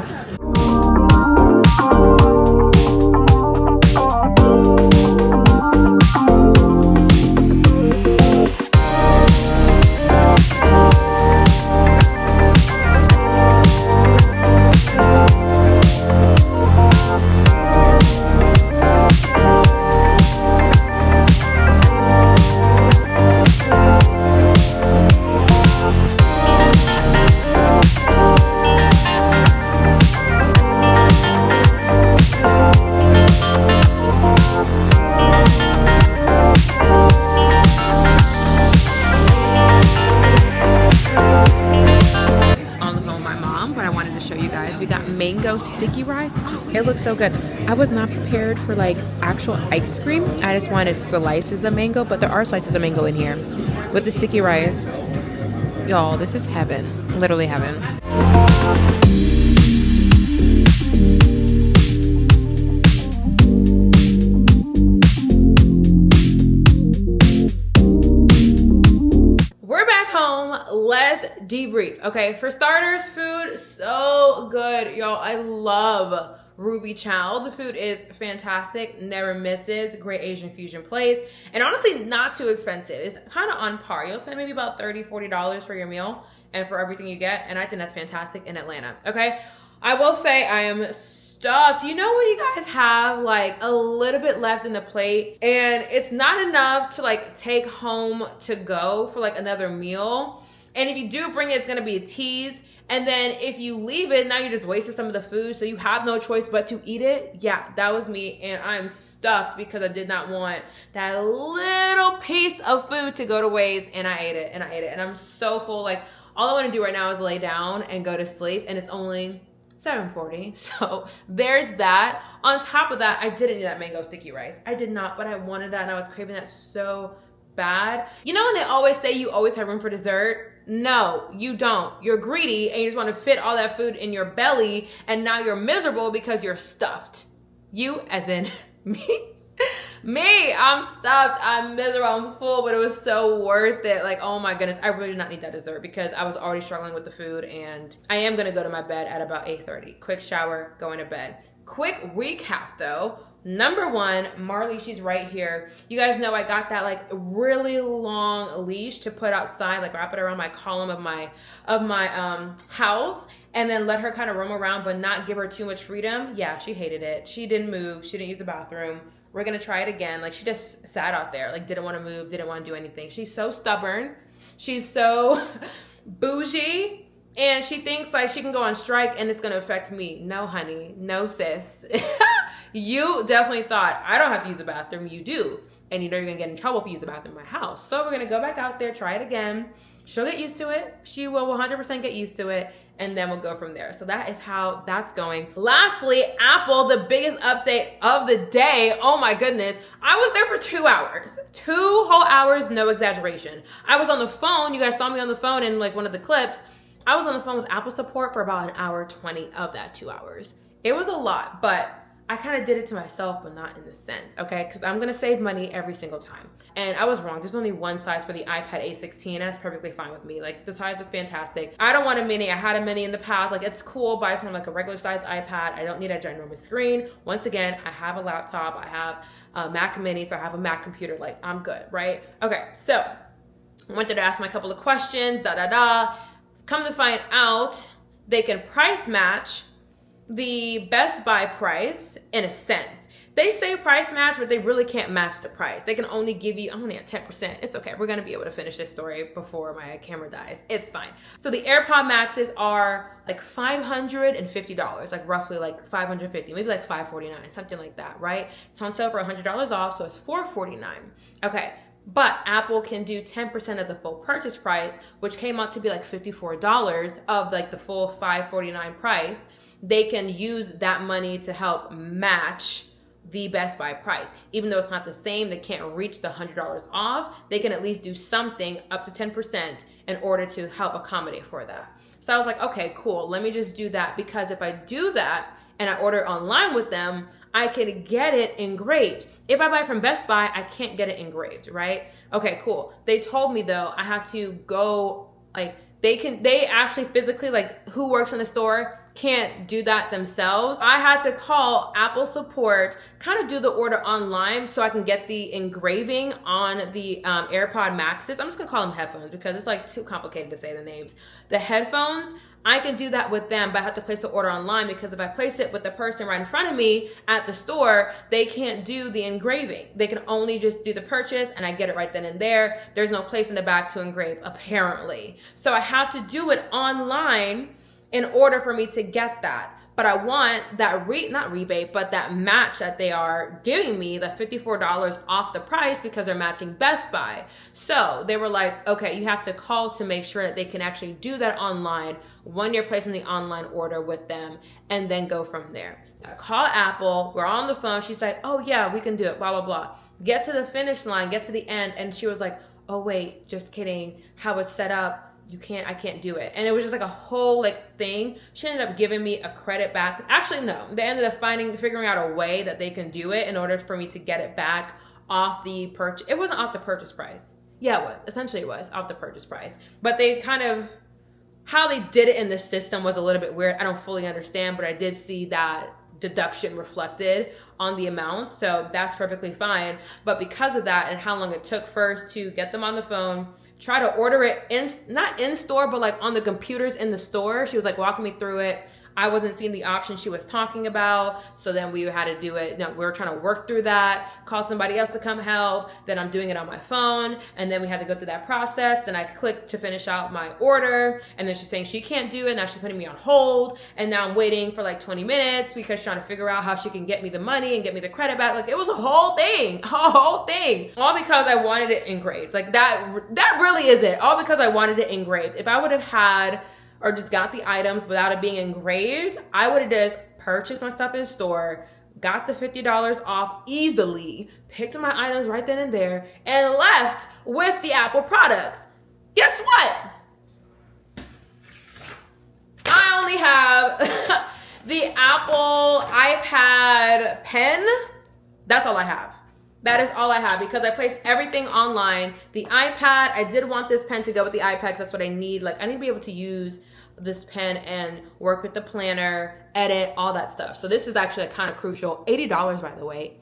Mango sticky rice. Oh, it looks so good. I was not prepared for like actual ice cream. I just wanted slices of mango, but there are slices of mango in here with the sticky rice. Y'all, this is heaven. Literally heaven. Let's debrief. Okay, for starters, food so good, y'all. I love Ruby Chow. The food is fantastic, never misses, great Asian fusion place, and honestly not too expensive. It's kind of on par. You'll spend maybe about $30-40 for your meal and for everything you get, and I think that's fantastic in Atlanta. Okay, I will say I am stuffed. You know when you guys have like a little bit left in the plate and it's not enough to like take home to go for like another meal? And if you do bring it, it's gonna be a tease. And then if you leave it, now you just wasted some of the food, so you have no choice but to eat it. Yeah, that was me, and I'm stuffed because I did not want that little piece of food to go to waste, and I ate it, and I ate it. And I'm so full, like, all I wanna do right now is lay down and go to sleep, and it's only 7:40, so there's that. On top of that, I didn't eat that mango sticky rice. I did not, but I wanted that, and I was craving that so bad. You know when they always say you always have room for dessert? No, you don't. You're greedy and you just want to fit all that food in your belly, and now you're miserable because you're stuffed. You, as in me. Me, I'm stuffed, I'm miserable, I'm full, but it was so worth it. Like, oh my goodness, I really did not need that dessert because I was already struggling with the food, and I am gonna go to my bed at about 8:30. Quick shower, going to bed. Quick recap though. Number one, Marley, she's right here. You guys know I got that like really long leash to put outside, like wrap it around my column of my house, and then let her kind of roam around but not give her too much freedom. Yeah, she hated it. She didn't move, she didn't use the bathroom. We're gonna try it again. Like, she just sat out there, like didn't want to move, didn't want to do anything. She's so stubborn. She's so bougie. And she thinks like she can go on strike and it's gonna affect me. No, honey, no, sis. You definitely thought, I don't have to use the bathroom, you do. And you know you're gonna get in trouble if you use the bathroom in my house. So we're gonna go back out there, try it again. She'll get used to it. She will 100% get used to it. And then we'll go from there. So that is how that's going. Lastly, Apple, the biggest update of the day. Oh my goodness. I was there for 2 hours. 2 whole hours, no exaggeration. I was on the phone. You guys saw me on the phone in like one of the clips. I was on the phone with Apple support for about 1:20 of that 2 hours. It was a lot, but I kind of did it to myself, but not in the sense, okay? Because I'm gonna save money every single time. And I was wrong, there's only one size for the iPad A16, and that's perfectly fine with me. Like, the size was fantastic. I don't want a mini, I had a mini in the past, like it's cool, but I just want like a regular size iPad. I don't need a ginormous screen. Once again, I have a laptop, I have a Mac mini, so I have a Mac computer, like I'm good, right? Okay, so I wanted to ask my couple of questions, Come to find out, they can price match the Best Buy price in a sense. They say price match, but they really can't match the price. They can only give you, I'm only at 10%. It's okay, we're gonna be able to finish this story before my camera dies. It's fine. So the AirPod Maxes are like $550, like roughly like $550, maybe like $549, something like that, right? It's on sale for $100 off, so it's $449. Okay. But Apple can do 10% of the full purchase price, which came out to be like $54 of like the full $549 price. They can use that money to help match the Best Buy price. Even though it's not the same, they can't reach the $100 off. They can at least do something up to 10% in order to help accommodate for that. So I was like, okay, cool. Let me just do that, because if I do that and I order online with them, I can get it engraved. If I buy from Best Buy, I can't get it engraved, right? Okay, cool. They told me though, I have to go, like, they actually physically, like, who works in the store can't do that themselves. I had to call Apple support, kind of do the order online so I can get the engraving on the AirPod Maxes. I'm just gonna call them headphones because it's like too complicated to say the names. The headphones, I can do that with them, but I have to place the order online, because if I place it with the person right in front of me at the store, they can't do the engraving. They can only just do the purchase and I get it right then and there. There's no place in the back to engrave, apparently. So I have to do it online in order for me to get that. But I want that not rebate, but that match that they are giving me, the $54 off the price, because they're matching Best Buy. So they were like, okay, you have to call to make sure that they can actually do that online when you're placing the online order with them, and then go from there. So I call Apple, we're on the phone. She's like, oh yeah, we can do it, blah, blah, blah. Get to the finish line, get to the end. And she was like, oh wait, just kidding. How it's set up, I can't do it. And it was just like a whole like thing. She ended up giving me a credit back. Actually, no, they ended up figuring out a way that they can do it in order for me to get it back off the purchase. It wasn't off the purchase price. Yeah, it was. Essentially it was off the purchase price. But they kind of, how they did it in the system was a little bit weird. I don't fully understand, but I did see that deduction reflected on the amount. So that's perfectly fine. But because of that and how long it took first to get them on the phone, try to order it not in store, but like on the computers in the store. She was like walking me through it. I wasn't seeing the option she was talking about. So then we had to do it. No, we were trying to work through that, call somebody else to come help. Then I'm doing it on my phone. And then we had to go through that process. Then I clicked to finish out my order. And then she's saying she can't do it. Now she's putting me on hold. And now I'm waiting for like 20 minutes because she's trying to figure out how she can get me the money and get me the credit back. Like, it was a whole thing. All because I wanted it engraved. Like that really is it. All because I wanted it engraved. If I would have had or just got the items without it being engraved, I would have just purchased my stuff in store, got the $50 off easily, picked up my items right then and there, and left with the Apple products. Guess what? I only have the Apple iPad pen. That's all I have. That is all I have, because I placed everything online. The iPad, I did want this pen to go with the iPad because that's what I need. Like, I need to be able to use this pen and work with the planner, edit, all that stuff. So this is actually kind of crucial. $80, by the way.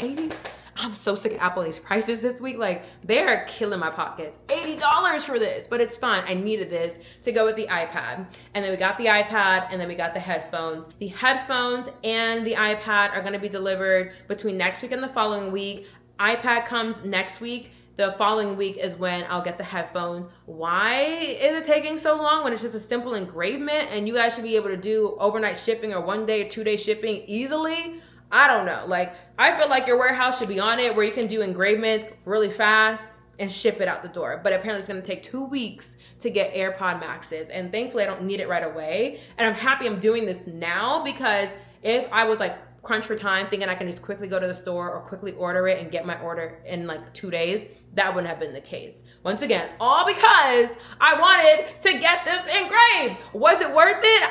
I'm so sick of Apple these prices this week. Like, they're killing my pockets. $80 for this, but it's fine. I needed this to go with the iPad. And then we got the iPad, and then we got the headphones. The headphones and the iPad are gonna be delivered between next week and the following week. iPad comes next week. The following week is when I'll get the headphones. Why is it taking so long when it's just a simple engravement and you guys should be able to do overnight shipping or 1 day or 2 day shipping easily? I don't know. Like, I feel like your warehouse should be on it where you can do engravements really fast and ship it out the door. But apparently it's gonna take 2 weeks to get AirPod Maxes. And thankfully I don't need it right away. And I'm happy I'm doing this now, because if I was like crunch for time thinking I can just quickly go to the store or quickly order it and get my order in like 2 days, that wouldn't have been the case. Once again, all because I wanted to get this engraved. Was it worth it?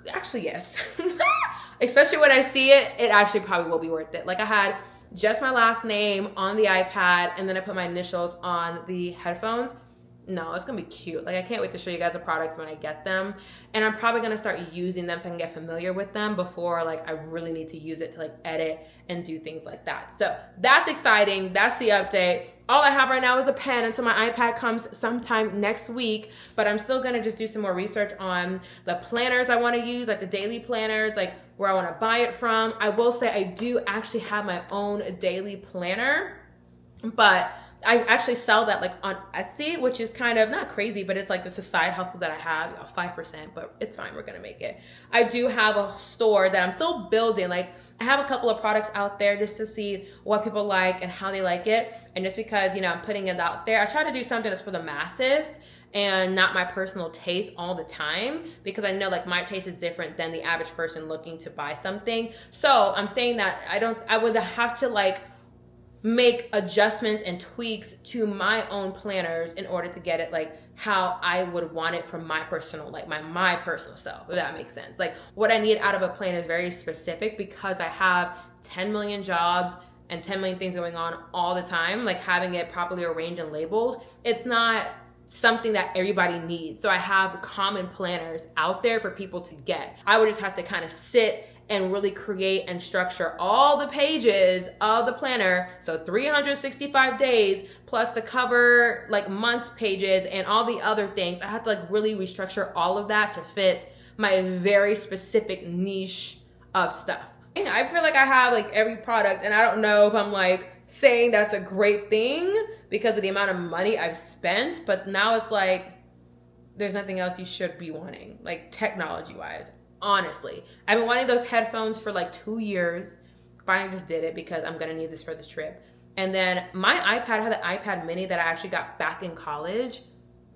Actually, yes. Especially when I see it, it actually probably will be worth it. Like, I had just my last name on the iPad and then I put my initials on the headphones. No, it's gonna be cute. Like, I can't wait to show you guys the products when I get them. And I'm probably gonna start using them so I can get familiar with them before like I really need to use it to like edit and do things like that. So that's exciting. That's the update. All I have right now is a pen until my iPad comes sometime next week, but I'm still gonna just do some more research on the planners I wanna use, like the daily planners, like where I wanna buy it from. I will say I do actually have my own daily planner, but I actually sell that like on Etsy, which is kind of not crazy, but it's like just a side hustle that I have, 5%, but it's fine, we're gonna make it. I do have a store that I'm still building. Like, I have a couple of products out there just to see what people like and how they like it. And just because, you know, I'm putting it out there, I try to do something that's for the masses and not my personal taste all the time, because I know like my taste is different than the average person looking to buy something. So I'm saying that I would have to like make adjustments and tweaks to my own planners in order to get it like how I would want it from my personal, like my personal self, if that makes sense. Like what I need out of a planner is very specific, because I have 10 million jobs and 10 million things going on all the time. Like having it properly arranged and labeled, it's not something that everybody needs. So I have common planners out there for people to get. I would just have to kind of sit and really create and structure all the pages of the planner. So 365 days plus the cover like months pages and all the other things. I have to like really restructure all of that to fit my very specific niche of stuff. I feel like I have like every product, and I don't know if I'm like saying that's a great thing because of the amount of money I've spent, but now it's like there's nothing else you should be wanting, like technology wise. Honestly, I've been wanting those headphones for like 2 years. Finally just did it because I'm gonna need this for this trip. And then my iPad, I had the iPad mini that I actually got back in college.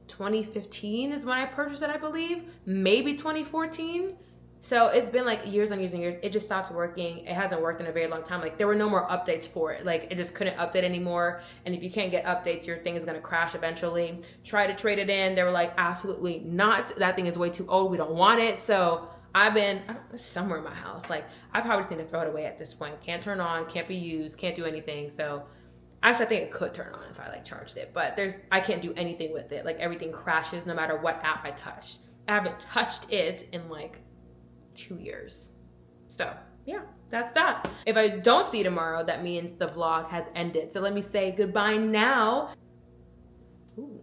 2015 is when I purchased it, I believe. Maybe 2014. So it's been like years and years and years. It just stopped working. It hasn't worked in a very long time. Like there were no more updates for it. Like it just couldn't update anymore. And if you can't get updates, your thing is gonna crash eventually. Try to trade it in. They were like, absolutely not. That thing is way too old. We don't want it. So I've been somewhere in my house. Like I probably just need to throw it away at this point. Can't turn on, can't be used, can't do anything. So actually I think it could turn on if I like charged it, but I can't do anything with it. Like everything crashes no matter what app I touch. I haven't touched it in like 2 years. So yeah, that's that. If I don't see you tomorrow, that means the vlog has ended. So let me say goodbye now. Ooh.